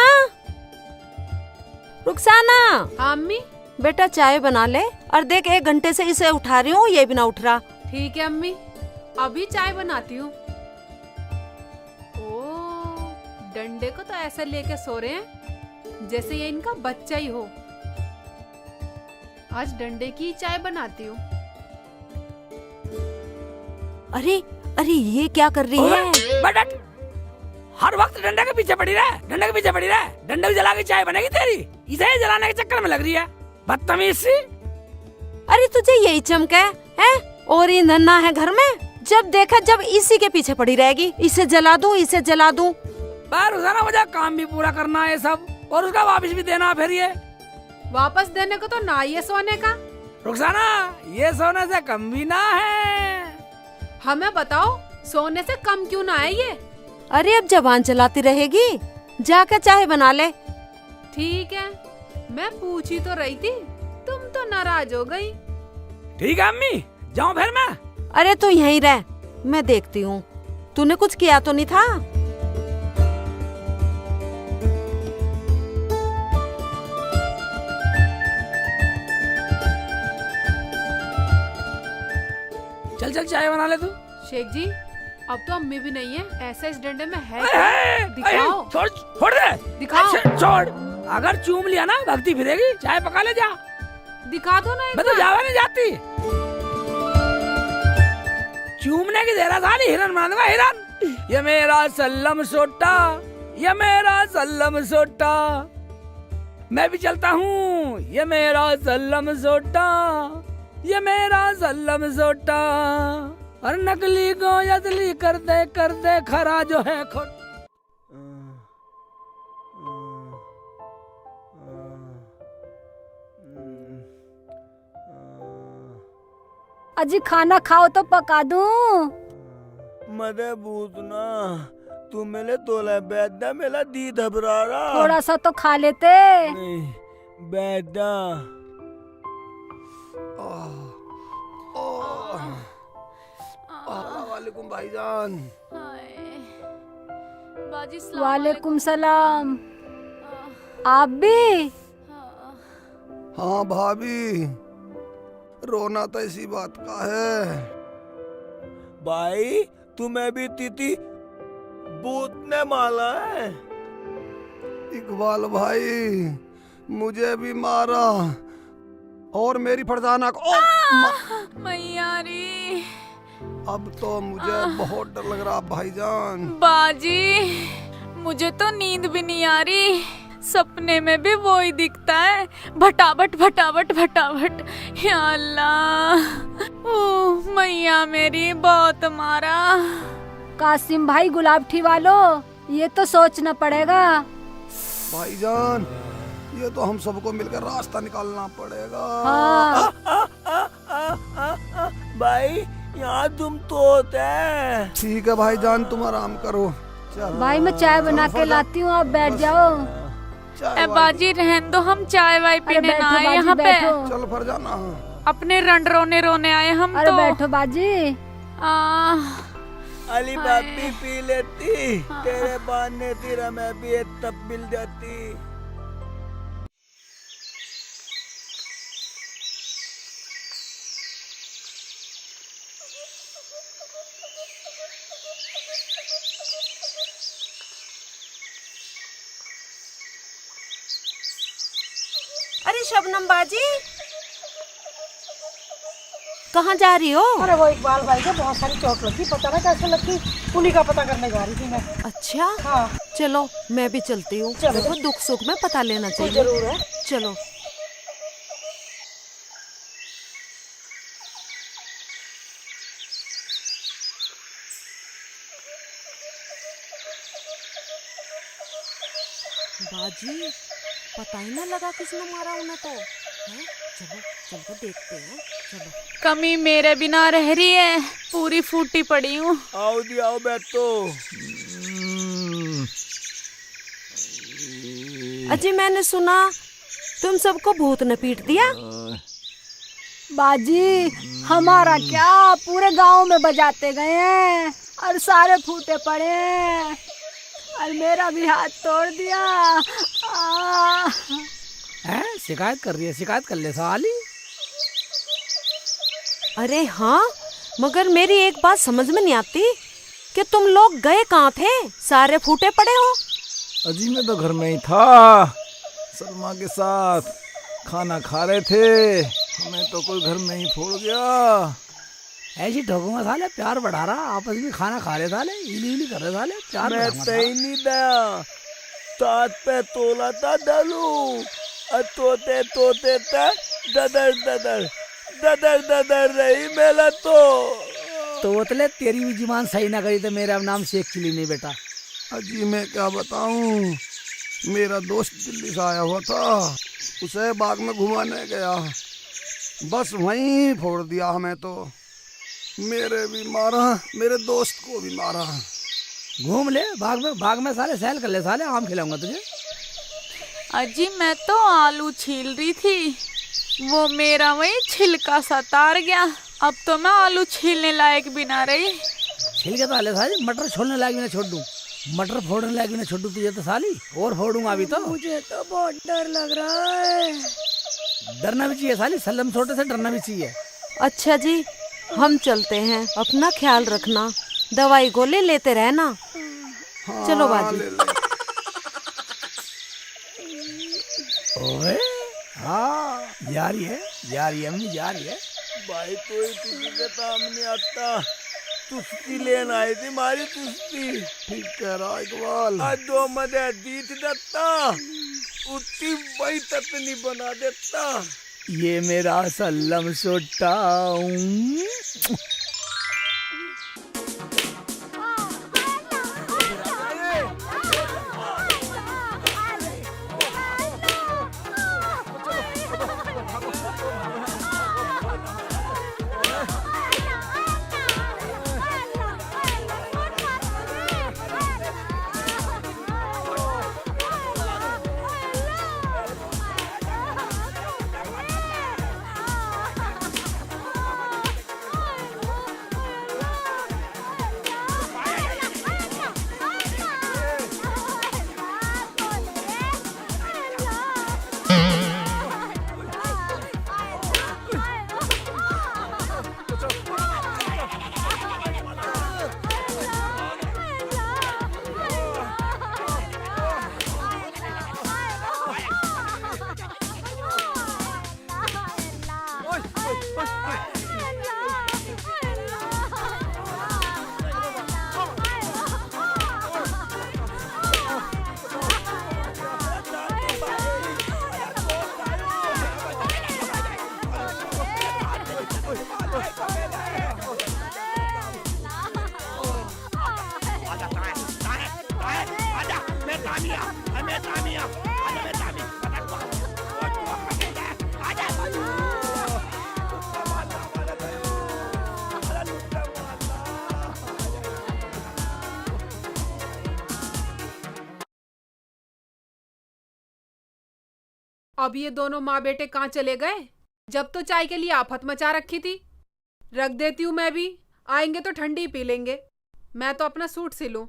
रुखसाना। हाँ अम्मी। बेटा चाय बना ले, और देख 1 घंटे से इसे उठा रही हूँ, ये भी ना उठ रहा। ठीक है अम्मी, अभी चाय बनाती हूँ। ओ, डंडे को तो ऐसे लेके सो रहे हैं जैसे ये इनका बच्चा ही हो। आज डंडे की चाय बनाती हूँ। अरे अरे ये क्या कर रही है? बट हर वक्त डंडे के पीछे पड़ी रहे, डंडे के पीछे पड़ी रहे। डंडे को जला के चाय बनेगी तेरी? इसे ही जलाने के चक्कर में लग रही है, बदतमीज सी। अरे तुझे यही चमका है? और ईंधन ना है घर में? जब देखा जब इसी के पीछे पड़ी रहेगी, इसे जला दूं, इसे जला दूं। बाहर रुसाना मुझे काम भी पूरा करना है सब, और उसका वापस भी देना। फिर ये वापस देने को तो ना ये सोने का। रुखसाना, ये सोने से कम भी ना है। हमें बताओ, सोने से कम क्यों ना है ये? अरे अब जबान चलाती रहेगी, जाकर चाय बना ले। ठीक है, मैं पूछी तो रही थी, तुम तो नाराज हो गई। ठीक है अम्मी, जाऊं फिर मैं? अरे तू यहीं रह, मैं देखती हूँ। तूने कुछ किया तो नहीं था? चल चल चाय बना ले तू। शेख जी, अब तो अम्मी भी नहीं है, ऐसा इस डंडे में है। अरे, दिखाओ। छोड़ छोड़ दे, दिखाओ। छोड़। अगर चूम लिया ना भक्ति फिरेगी। चाय पका ले जा। दिखा दो ना एक मैं तो बार। जावा नहीं जाती। चूमने की देरा साली हिरन बना दूंगा, हिरन। ये मेरा सल्लम सोटा, ये मेरा सल्लम सोटा, मैं भी चलता हूँ। ये मेरा सल्लम सोटा, ये मेरा सल्लम सोटा, और नकली को असली कर दे खरा जो है खुद। अजी खाना खाओ तो पका दूं। मदे बूतना तू मेरे तोला बैदा मेरा दी घबरा रहा। थोड़ा सा तो खा लेते। नहीं बैदा। वालेकुम भाईजान। बाजी वालेकुम सलाम। आप भी? हाँ भाभी, रोना तो इसी बात का है। भाई तुम्हें भी तिथि भूत ने माला है। इकबाल भाई मुझे भी मारा, और मेरी फरजाना को मैयारी। अब तो मुझे बहुत डर लग रहा भाईजान। बाजी, मुझे तो नींद भी नहीं आ रही, सपने में भी वो ही दिखता है, भटाभट भटाभट भटाभट। या अल्लाह, ओह मैया मेरी बहुत मारा। कासिम भाई गुलाबठी वालों, ये तो सोचना पड़ेगा। भाईजान ये तो हम सबको मिलकर रास्ता निकालना पड़ेगा। हाँ। भाई यहाँ तुम तो होते हैं। ठीक है भाईजान, तुम आराम करो। चल भाई मैं चाय बना के लाती हूँ, आप बैठ जाओ। ए बाजी रहन दो, हम चाय वाय पीने ना आए यहाँ पे। चल फरजाना, अपने रंड रोने आए हम अरे तो। बैठो बाजी। अली बापी पी लेती, तेरे बहाने तेरा मैं भी एक तब मिल जाती। अरे शबनम बाजी, कहाँ जा रही हो? अरे वो इकबाल भाई को बहुत सारी चोट लगी, पता ना कैसे लगी, उन्हीं का पता करने जा रही थी मैं। अच्छा हाँ चलो मैं भी चलती हूँ। चलो। देखो दुख सुख में पता लेना चाहिए। जरूर है। चलो। बाजी पता ही ना लगा किसने मारा उन्हें तो है? चलो चल कर देखते हैं। चलो। कमी मेरे बिना रह रही है, पूरी फूटी पड़ी हूँ। आओ जी आओ बैठो। अजी मैंने सुना तुम सबको भूत ने पीट दिया। बाजी हमारा क्या, पूरे गांव में बजाते गए हैं और सारे फूटे पड़े हैं और मेरा भी हाथ तोड़ दिया। हैं शिकायत कर रही है, शिकायत कर ले साली। अरे हाँ, मगर मेरी एक बात समझ में नहीं आती कि तुम लोग गए कहाँ थे, सारे फूटे पड़े हो। अजी मैं तो घर में ही था, सलमा के साथ खाना खा रहे थे, हमें तो कोई घर में ही फोड़ गया। ऐसी ठोकूंगा साले, प्यार बढ़ा रहा, आपस में खाना खा रहे साले, इली इली कर रहे साले, प्यार मैं बढ़ाऊंगा तई नहीं दया, तात पे तोला था डालू, तोते तोते था ददर ददर ददर ददर रही मेला तो बोतले तेरी भी जुबान सही ना करी तो मेरा नाम शेख चिली नहीं बेटा। अजी मैं क्या बताऊं, मेरा दोस्त दिल्ली से आया हुआ था, उसे बाग में घुमाने गया, बस वहीं फोड़ दिया हमें तो। मेरे भी मारा, मेरे दोस्त को भी मारा। घूम ले बाग में साले, सैल कर ले साले, आम खिलाऊंगा तुझे। अजी मैं तो आलू छील रही थी, वो मेरा वही छिलका सा तार गया, अब तो मैं आलू छीलने लायक भी ना रही। छिल के तो आले साली, मटर छोड़ने लायक भी ना छोड़ दूं, मटर फोड़ने लायक भी ना छोड़ दूं तुझे तो साली, और फोड़ूंगा अभी तो। मुझे तो बहुत डर लग रहा है। डरना भी चाहिए साली, सलम छोटे से डरना भी चाहिए। अच्छा जी हम चलते हैं, अपना ख्याल रखना, दवाई गोली लेते रहना। चलो बाजी। ओए हाँ जा रही है अम्मी जा रही है। भाई तो तुझे के काम नहीं आता, तुस्ती लेना आई थी मारी तुस्ती। ठीक कह रहा इकबाल। आज दो मदे दीत देता, उतनी वही ततनी बना देता। ये मेरा सल्लम सोटा। अब ये दोनों माँ बेटे कहाँ चले गए? जब तो चाय के लिए आफत मचा रखी थी। रख देती हूँ मैं भी, आएंगे तो ठंडी पी लेंगे। मैं तो अपना सूट सिलूं।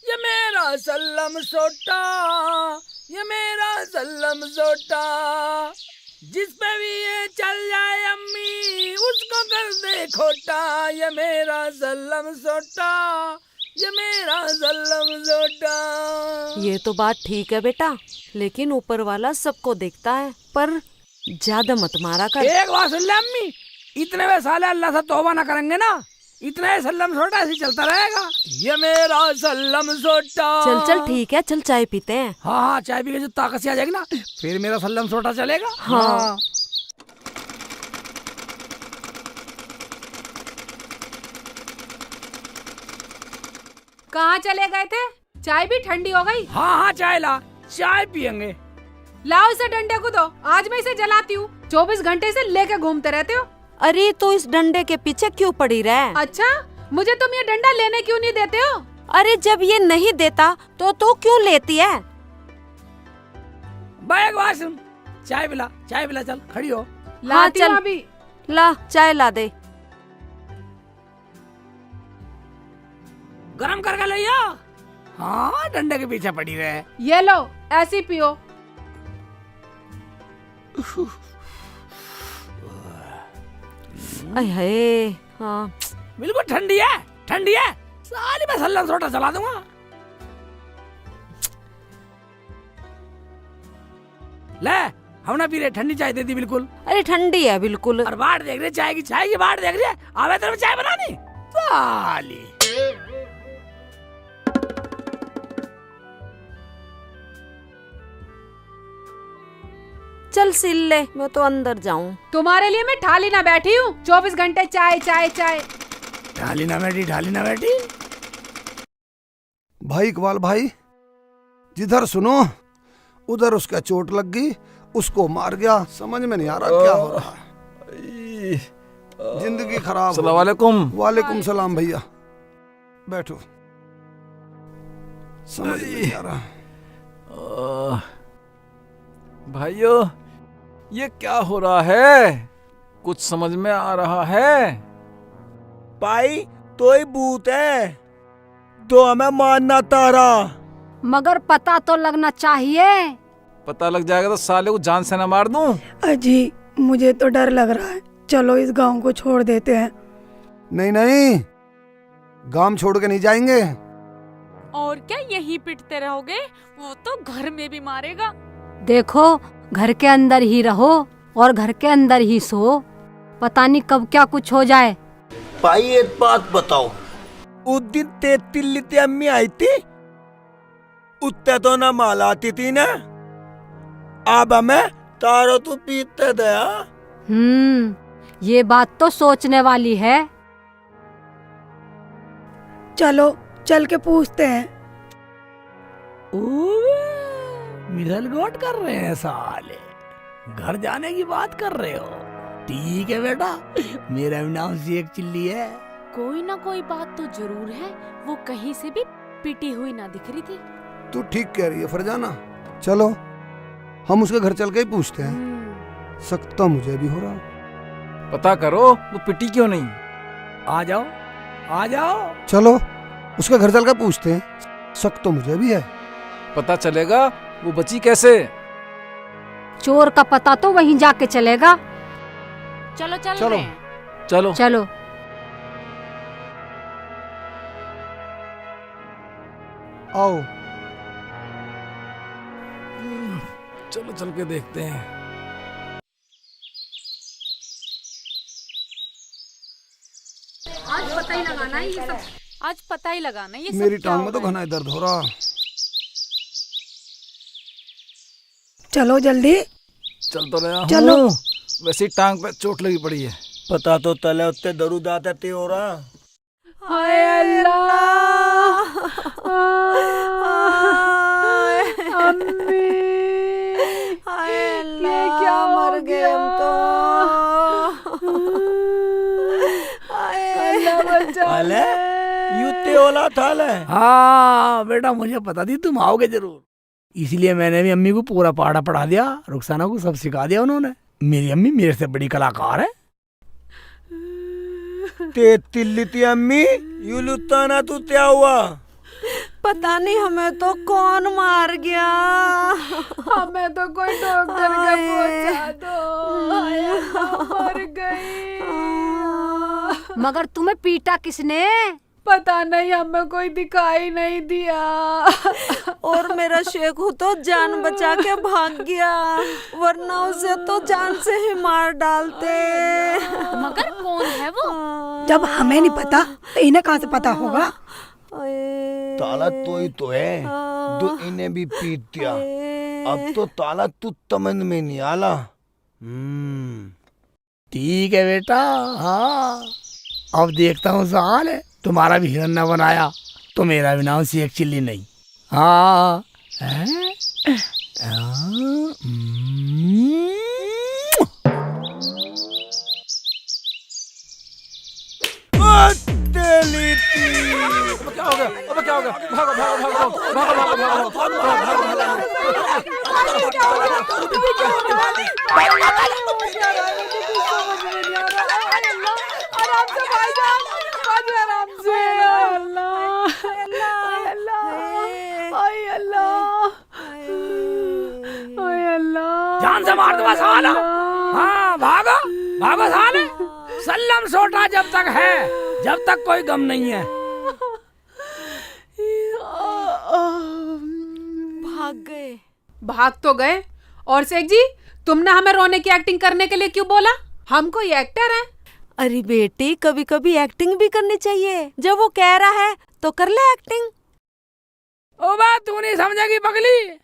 ये मेरा सल्लम सोटा, ये मेरा सल्लम सोटा, जिस पे भी ये चल जाए अम्मी उसको कर दे खोटा, ये मेरा सल्लम सोटा, ये मेरा सल्लम सोटा। ये तो बात ठीक है बेटा, लेकिन ऊपर वाला सबको देखता है, पर ज्यादा मत मारा कर। एक बात सुन ले अम्मी, इतने में साले अल्लाह से तौबा ना करेंगे ना, इतना ही सल्लम सोटा ऐसे चलता रहेगा। ये मेरा सल्लम सोटा। चल चल ठीक है, चल चाय पीते हैं। हाँ हाँ, चाय पी के जो ताकत सी आ जाएगी ना, फिर मेरा सल्लम सोटा चलेगा। हाँ। कहाँ चले गए थे? चाय भी ठंडी हो गई। हाँ हाँ, चाय ला, चाय पियेंगे। लाओ इसे डंडे को दो, आज मैं इसे जलाती हूँ। 24 घंटे से लेके घूमते रहते हो। अरे तो इस डंडे के पीछे क्यों पड़ी रहे? अच्छा, मुझे तुम ये डंडा लेने क्यों नहीं देते हो? अरे जब ये नहीं देता तो क्यों लेती है? बैग बात सुन, चाय पिला, चाय पिला, चल खड़ी हो। लाती हूँ चल। अभी। ला चाय ला दे। गरम करके लिया। हाँ, डंडे के पीछे पड़ी रहे। ये लो, ऐसी पियो। अय हाय, हाँ बिल्कुल ठंडी है, ठंडी है। साली मैं सल्लम सोटा चला दूंगा। ले, हम ना पी रहे, ठंडी चाय दे दी बिल्कुल। अरे ठंडी है बिल्कुल। और बाट देख रहे, चाय की बाट देख रही है। आवे तेरे में चाय बनानी साली। चल सिल ले, मैं तो अंदर जाऊं। तुम्हारे लिए मैं ठाली ना बैठी हूँ। 24 घंटे चाय चाय चाय। ढाली ना बैठी, ढाली ना बैठी। भाई इकबाल भाई, जिधर सुनो उधर उसका चोट लग गई, उसको मार गया। समझ में नहीं आ रहा क्या हो रहा है। जिंदगी खराब। अस्सलाम वालेकुम। वालेकुम सलाम भैया, बैठो। समझ में नहीं आ रहा। भाइयों, ये क्या हो रहा है? कुछ समझ में आ रहा है? भाई तो ही भूत है, तो हमें मानना तारा। मगर पता तो लगना चाहिए। पता लग जाएगा तो साले को जान से न मार दूं। अजी मुझे तो डर लग रहा है, चलो इस गांव को छोड़ देते हैं। नहीं नहीं, गांव छोड़ के नहीं जाएंगे। और क्या यहीं पिटते रहोगे? वो तो घर में भी मारेगा। देखो, घर के अंदर ही रहो और घर के अंदर ही सो, पता नहीं कब क्या कुछ हो जाए। भाई एक बात बताओ, उस दिन 33 अम्मी आई थी, उत्ते तो ना माल आती थी ना, अब हमें तारो तो पीते दया। ये बात तो सोचने वाली है। चलो चल के पूछते हैं। मिडल गोट कर रहे हैं साले, घर जाने की बात कर रहे हो। ठीक है बेटा, मेरा भी नाम शेख चिल्ली है। कोई ना कोई बात तो जरूर है, वो कहीं से भी पिटी हुई ना दिख रही थी। तू ठीक कह रही है फरजाना, चलो हम उसके घर चल के ही पूछते हैं। शक तो मुझे भी हो रहा। पता करो वो पिटी क्यों नहीं। आ जाओ, आ जाओ। चलो उसके घर चल के पूछते हैं, शक तो मुझे भी है। पता चलेगा वो बची कैसे। चोर का पता तो वहीं जाके चलेगा। चलो चल चलो रहे हैं। चलो चलो। आओ। चलो चल के देखते हैं। आज पता ही लगाना है ये सब। आज पता ही लगाना ये सब। मेरी क्या टांग हो में तो रहा है। घना दर्द हो रहा। चलो जल्दी। चल तो रहा चलो। हूँ, वैसे ही टांग पे चोट लगी पड़ी है। पता तो तले उत्ते दरूद आते हो रहा। हाय अल्लाह, अम्मी, ये क्या मर गए हम तो। अल्लाह बचा ले। युते ओला थाले। हाँ बेटा, मुझे पता थी तुम आओगे जरूर, इसलिए मैंने भी अम्मी को पूरा पहाड़ा पढ़ा दिया, रुखसाना को सब सिखा दिया उन्होंने। मेरी अम्मी मेरे से बड़ी कलाकार है। ते तिल्ली अम्मी यू लुत्ता ना तू क्या हुआ? पता नहीं हमें तो कौन मार गया। हमें तो कोई डॉक्टर का पहुंचा दो। हाय अल्लाह, मर गई। मगर तुम्हें पीटा किसने? पता नहीं, हमें कोई दिखाई नहीं दिया। और मेरा शेखू तो जान बचा के भाग गया, वरना उसे तो जान से ही मार डालते। मगर कौन है वो? जब हमें नहीं पता तो इन्हें कहाँ से पता होगा? ताला तो ही तो है जो इन्हें भी पीट दिया। अब तो ताला तू समझ में नहीं आला। ठीक है बेटा, हाँ अब देखता हूँ साल है तुम्हारा भी हिरन न बनाया तो मेरा भी नाम शेख चिल्ली नहीं। हाँ क्या हो गया? अब क्या हो गया? भागो भागो भागो भागो भागो भागो जान से मार दूंगा साला। हाँ भागो भागो साले। सल्लम सोटा जब तक है, जब तक कोई गम नहीं है। भाग गए। भाग तो गए। और शेख जी, तुमने हमें रोने की एक्टिंग करने के लिए क्यों बोला? हम कोई एक्टर हैं? अरे बेटी, कभी कभी एक्टिंग भी करनी चाहिए। जब वो कह रहा है तो कर ले एक्टिंग। ओ बात तू नहीं समझेगी पगली।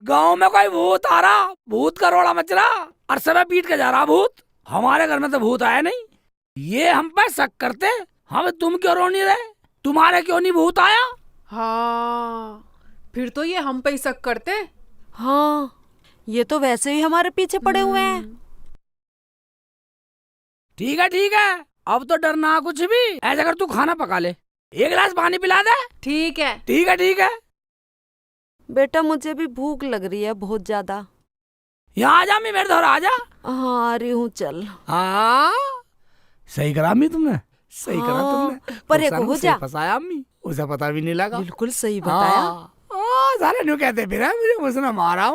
गांव में कोई भूत आ रहा, भूत का रोड़ा मच रहा और सब पीट के जा रहा भूत। हमारे घर में तो भूत आया नहीं। ये हम पे शक करते, हम तुम क्यों रो नहीं रहे? तुम्हारे क्यों नहीं भूत आया? हाँ, फिर तो ये हम पे ही शक करते। हाँ, ये तो वैसे ही हमारे पीछे पड़े हुए हैं। ठीक है, अब तो डरना कुछ भी। ऐसा कर तू खाना पका ले, एक गिलास पानी पिला दे। ठीक है। ठीक है। बेटा मुझे भी भूख लग रही है बहुत ज्यादा। यहाँ आ जा, मैं मेरे घर आ जा। हाँ आ रही हूँ, चल। हाँ सही करा अम्मी तुमने, सही करा तुमने। पर एक हो जा। फंसाया अम्मी, उसे पता भी नहीं लगा। बिल्कुल सही बताया। सारे न्यू कहते फिर मुझे उसने मारा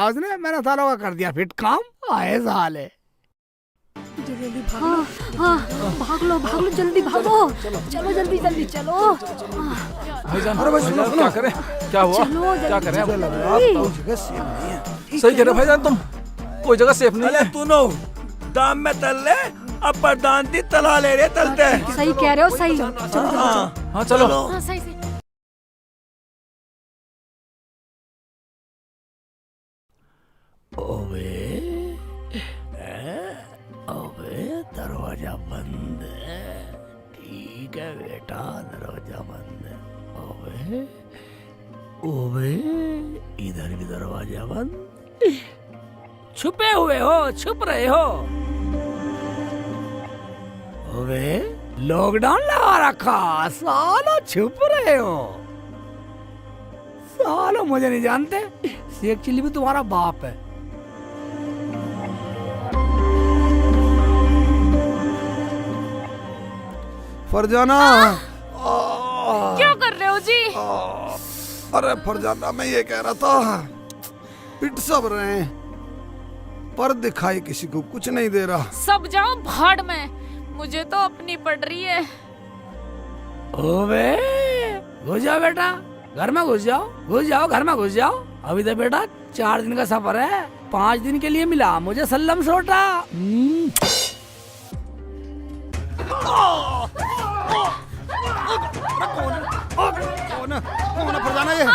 उसने, मैंने सालों का कर दिया फिट काम। आए साले। हाँ, भाग लो जल्दी भागो। चलो जल्दी चलो। भाईजान, अरे भाईजान क्या करें? क्या हुआ? क्या करें? सही कह रहे भाईजान, तुम कोई जगह सेफ नहीं है। तू नो दाम में तल ले, अब प्रधान दी तला ले रहे तलते। सही कह रहे हो, सही। हाँ चलो। हाँ सही। ओवे दरवाजा बंद है। ठीक है बेटा, दरवाजा बंद है। ओवे इधर भी दरवाजा बंद। छुपे हुए हो, छुप रहे हो। ओवे लॉकडाउन लगा रखा, सालो छुप रहे हो। सालो मुझे नहीं जानते, शेख चिल्ली भी तुम्हारा बाप है। फरजाना। क्या कर रहे हो जी? अरे फरजाना, मैं ये कह रहा था, पिट सब रहे हैं पर दिखाई किसी को कुछ नहीं दे रहा। सब जाओ भाड़ में, मुझे तो अपनी पड़ रही है। ओवे घुस जाओ बेटा, घर में घुस जाओ, घर में घुस जाओ। अभी तो बेटा 4 दिन का सफर है, 5 दिन के लिए मिला मुझे सल्लम सोटा। कौन है फरजाना ये?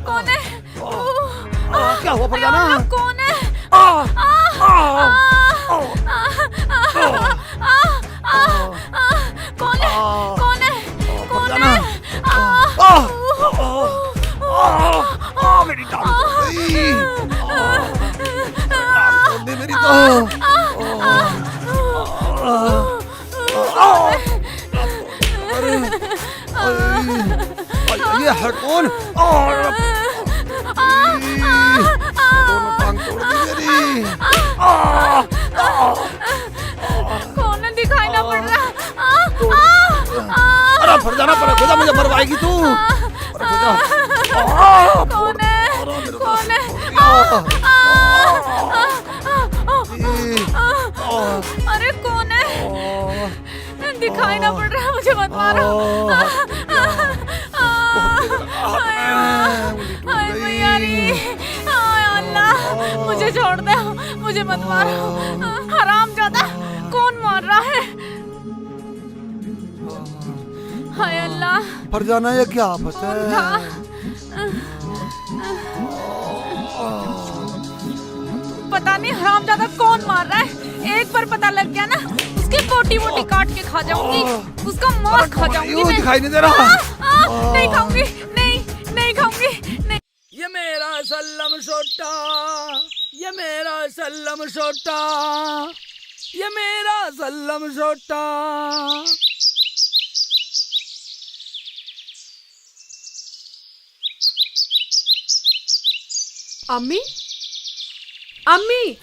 कौन है? क्या हुआ फरजाना? कौन है? मेरी मेरी ये है कौन? कौन है? दिखाई ना पड़ रहा। अरे फरजाना पर खुदा मुझे मरवाएगी तू। कौन है? कौन है? अरे कौन है? दिखाई ना पड़ रहा है मुझे, मत मारो। हाय मैया रे, हाय अल्लाह, मुझे छोड़ दे, मुझे मत मारो। हरामजादा, कौन मार रहा है? हाय अल्लाह। फरजाना ये क्या आफत है? पता नहीं हरामजादा कौन मार रहा है। एक बार पता लग गया ना, उसकी बोटी बोटी काट के खा जाऊंगी, उसका मार खा जाऊंगी मैं। दिखाई नहीं दे रहा। नहीं खाऊंगी, नहीं खाऊंगी, नहीं। ये मेरा सल्लम सोटा, ये मेरा सल्लम सोटा, ये मेरा सल्लम सोटा। अम्मी, अम्मी।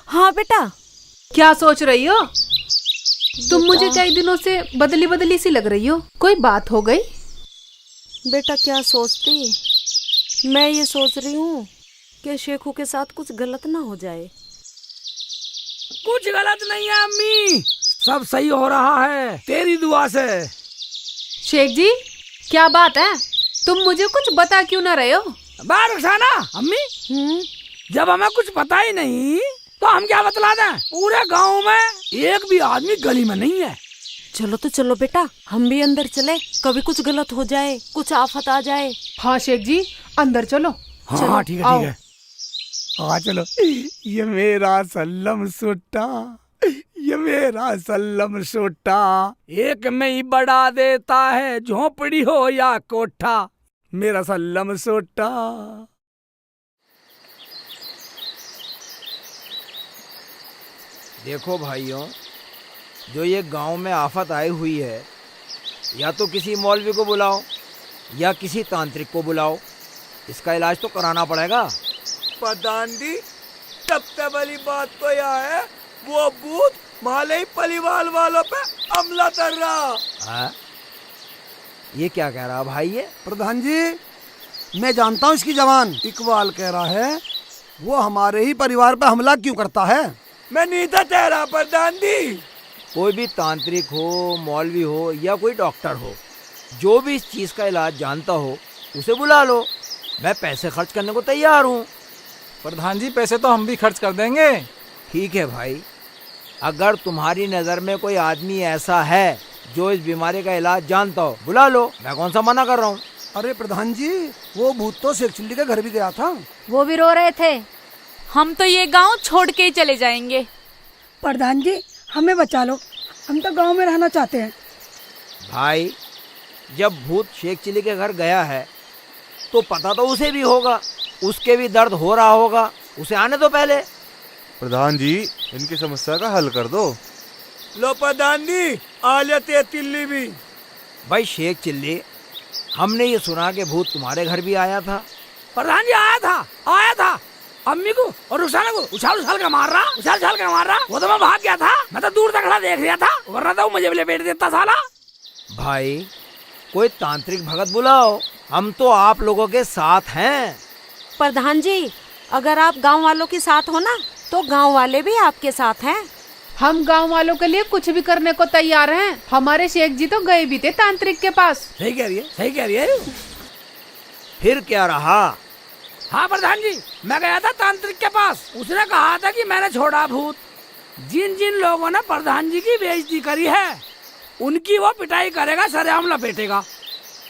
हाँ बेटा। क्या सोच रही हो तुम? मुझे कई दिनों से बदली बदली सी लग रही हो, कोई बात हो गई? बेटा क्या सोचती, मैं ये सोच रही हूँ कि शेखू के साथ कुछ गलत ना हो जाए। कुछ गलत नहीं है अम्मी, सब सही हो रहा है तेरी दुआ से। शेख जी, क्या बात है? तुम मुझे कुछ बता क्यों ना रहे हो? बार रुखसाना अम्मी, जब हमें कुछ पता ही नहीं तो हम क्या बतला दें? पूरे गांव में एक भी आदमी गली में नहीं है। चलो तो चलो बेटा, हम भी अंदर चले, कभी कुछ गलत हो जाए, कुछ आफत आ जाए। हाँ शेख जी, अंदर चलो। हाँ ठीक है, ठीक है। हाँ चलो। ये मेरा सल्लम सोटा, ये मेरा सल्लम सोटा, एक में ही बढ़ा देता है झोपड़ी हो या कोठा, मेरा सल्लम सोटा। देखो भाइयों, जो ये गांव में आफत आई हुई है, या तो किसी मौलवी को बुलाओ या किसी तांत्रिक को बुलाओ, इसका इलाज तो कराना पड़ेगा। प्रधान जी, सबसे बड़ी बात तो यह है, वो भूत माले ही परिवार वालों पे हमला कर रहा। हाँ? ये क्या कह रहा भाई? ये प्रधान जी, मैं जानता हूँ इसकी जवान। इकबाल कह रहा है वो हमारे ही परिवार पे हमला क्यों करता है। मैं नहीं था ठहरा प्रधान जी। कोई भी तांत्रिक हो, मौलवी हो या कोई डॉक्टर हो, जो भी इस चीज का इलाज जानता हो, उसे बुला लो। मैं पैसे खर्च करने को तैयार हूँ। प्रधान जी, पैसे तो हम भी खर्च कर देंगे। ठीक है भाई, अगर तुम्हारी नजर में कोई आदमी ऐसा है जो इस बीमारी का इलाज जानता हो, बुला लो। मैं कौन सा मना कर रहा हूँ। अरे प्रधान जी, वो भूत तो शेख चिल्ली के घर भी गया था। वो भी रो रहे थे। हम तो ये गांव छोड़ के ही चले जाएंगे। प्रधान जी, हमें बचा लो, हम तो गांव में रहना चाहते हैं। भाई, जब भूत शेख चिल्ली के घर गया है तो पता तो उसे भी होगा, उसके भी दर्द हो रहा होगा, उसे आने दो पहले। प्रधान जी, इनकी समस्या का हल कर दो। लो प्रधान जी, आ लेते चिल्ली भी। भाई शेख चिल्ली, हमने ये सुना कि भूत तुम्हारे घर भी आया था। प्रधान जी आया था अम्मी को और रुखसाना को उछाल उछाल कर मार रहा। वो तो मैं भाग गया था, मैं तो दूर तक खड़ा देख रहा था, वरना तो मुझे भी लपेट देता साला। भाई, कोई तांत्रिक भगत बुलाओ, हम तो आप लोगों के साथ हैं। प्रधान जी, अगर आप गांव वालों के साथ हो ना, तो गांव वाले भी आपके साथ हैं। हम गांव वालों के लिए कुछ भी करने को तैयार हैं। हमारे शेख जी तो गए भी थे तांत्रिक के पास। सही कह रही है। फिर क्या रहा? हाँ प्रधान जी, मैं गया था तांत्रिक के पास, उसने कहा था कि मैंने छोड़ा भूत। जिन जिन लोगों ने प्रधान जी की बेइज्जती करी है, उनकी वो पिटाई करेगा, सरेआम लपेटेगा।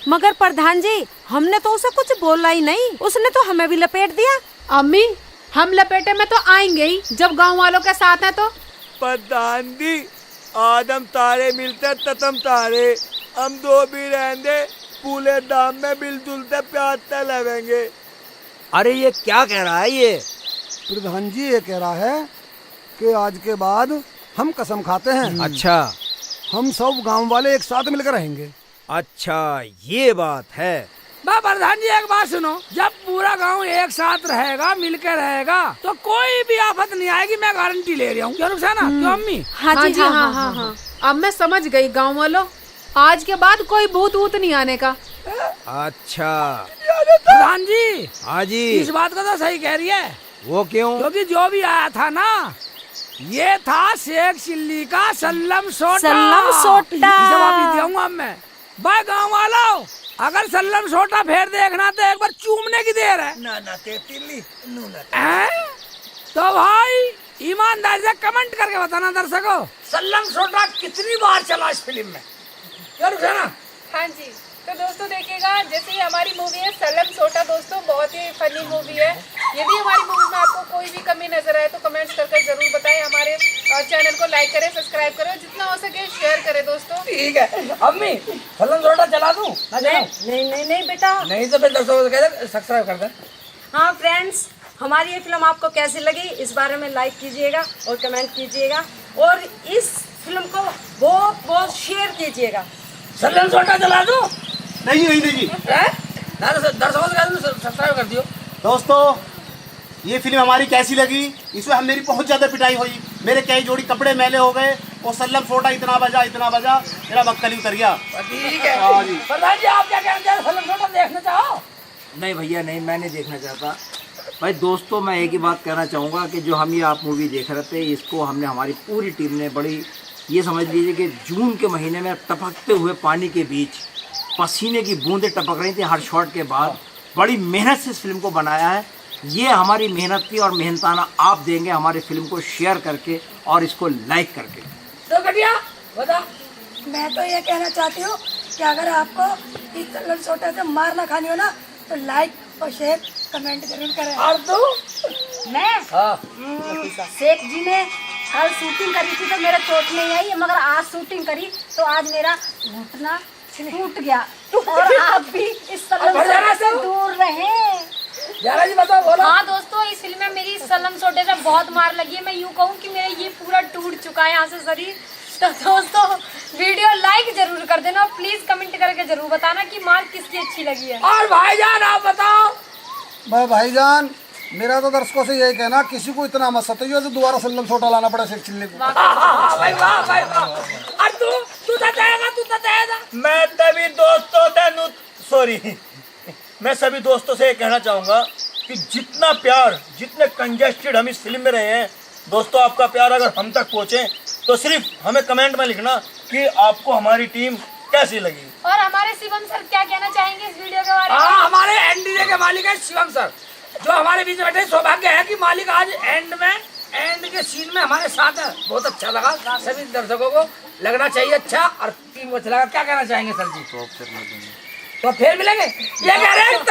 मगर प्रधान जी, हमने तो उसे कुछ बोला ही नहीं, उसने तो हमें भी लपेट दिया। अम्मी, हम लपेटे में तो आएंगे ही जब गांव वालों के साथ हैं तो। प्रधान जी, आदम तारे मिलते ततम तारे, हम दो भी रहेंगे, पूरे दाम में मिलजुल से प्यार से लगेंगे। अरे ये क्या कह रहा है ये? प्रधान जी ये कह रहा है कि आज के बाद हम कसम खाते हैं। अच्छा, हम सब गांव वाले एक साथ मिलकर रहेंगे। अच्छा, ये बात है। प्रधान जी एक बात सुनो, जब पूरा गांव एक साथ रहेगा, मिलकर रहेगा, तो कोई भी आफत नहीं आएगी, मैं गारंटी ले रहा हूँ। क्यों रुखसाना, क्यों अम्मी? हाँ जी, हाँ। अब मैं समझ गई गाँव वालों, आज के बाद कोई भूत वूत नहीं आने का। अच्छा प्रधान जी। हाँ जी। इस बात को तो सही कह रही है। वो क्यों? क्योंकि जो भी आया था ना, ये था शेख चिल्ली का सल्लम सोटा। सल्लम सोटा। इसे वापस दियाऊंगा अब मैं। भाई गाँव वालों, अगर सल्लम सोटा फिर देखना तो एक बार चूमने की देर है। ना ना तेतिली तो भाई ईमानदारी से कमेंट करके बताना दर्शकों, सल्लम सोटा कितनी बार चला इस फिल्म में। ना हाँ जी, तो दोस्तों देखिएगा, जैसे ये हमारी मूवी है सल्लम सोटा, दोस्तों बहुत ही फनी मूवी है। यदि हमारी मूवी में आपको कोई भी कमी नजर आए तो कमेंट्स करके जरूर बताएं। हमारे चैनल को लाइक करें, सब्सक्राइब करें, जितना हो सके शेयर करें दोस्तों। ठीक है अम्मी, सल्लम सोटा चला दूं? नहीं बेटा। नहीं तो फिर दर्शकों को कह दे सब्सक्राइब कर दे। हाँ फ्रेंड्स, हमारी ये फिल्म आपको कैसी लगी इस बारे में लाइक कीजिएगा और कमेंट कीजिएगा और इस फिल्म को बहुत बहुत शेयर कीजिएगा। सल्लम सोटा चला दूं? नहीं नहीं नहीं जी। दर्शकों को कह दो सब्सक्राइब कर दियो। दोस्तों ये फिल्म हमारी कैसी लगी, इसमें हम मेरी बहुत ज़्यादा पिटाई हुई, मेरे कई जोड़ी कपड़े मैले हो गए और सल्लम सोटा इतना बजा मेरा बक्कल उतर गया। ठीक है। हाँ जी। प्रधान जी आप क्या कहना चाहते, सल्लम सोटा देखना चाहो? नहीं भैया नहीं, मैं नहीं देखना चाहता। भाई दोस्तों मैं एक ही बात कहना चाहूँगा कि जो हम ये आप मूवी देख रहे थे, इसको हमने हमारी पूरी टीम ने बड़ी, ये समझ लीजिए कि जून के महीने में टपकते हुए पानी के बीच पसीने की बूंदें टपक रही थी हर शॉट के बाद, बड़ी मेहनत से इस फिल्म को बनाया है। ये हमारी मेहनत थी और मेहनताना आप देंगे हमारी फिल्म को शेयर करके और इसको लाइक करके। तो कटिया बता। मैं तो ये कहना चाहती हूँ कि अगर आपको इस सल्लम सोटा से मार ना खानी हो ना तो लाइक और शेयर कमेंट जरूर करें। और तू? मैं शेख जी ने कल शूटिंग करी थी तो मेरा चोट नहीं आई, मगर आज शूटिंग करी तो आज मेरा घुटना टूट गया। और आप भी इस सल्लम सोटे से दूर रहें। जी बताओ, बोलो। हाँ दोस्तों, इस फिल्म में मेरी सल्लम सोटे से बहुत मार लगी है। मैं यूँ कहूँ कि मेरा ये पूरा टूट चुका है यहाँ से शरीर। तो दोस्तों वीडियो लाइक जरूर कर देना और प्लीज कमेंट करके जरूर बताना कि मार किसकी अच्छी लगी है। और भाईजान आप बताओ। भाईजान मेरा तो दर्शकों से यही कहना, किसी को इतना मत सताइए जो दोबारा सल्लम सोटा लाना पड़ा शेख चिल्ली को। भाई वाह भाई वाह। और तू बताएगा। मैं तभी दोस्तों सॉरी मैं सभी दोस्तों से ये कहना चाहूँगा कि जितना प्यार, जितने कंजेस्टेड हम इस फिल्म में रहे हैं, दोस्तों आपका प्यार अगर हम तक पहुँचे तो सिर्फ हमें कमेंट में लिखना कि आपको हमारी टीम कैसी लगी। और हमारे शिवम सर क्या कहना चाहेंगे इस वीडियो के बारे में? हाँ, हमारे एनडीजे के मालिक है शिवम सर, जो हमारे बीच में बैठे। सौभाग्य है कि मालिक आज एंड के सीन में हमारे साथ है। बहुत अच्छा लगा, सभी दर्शकों को लगना चाहिए अच्छा और टीम को अच्छा लगा। क्या कहना चाहेंगे सर जी? तो फिर मिलेंगे ये कह रहे हैं।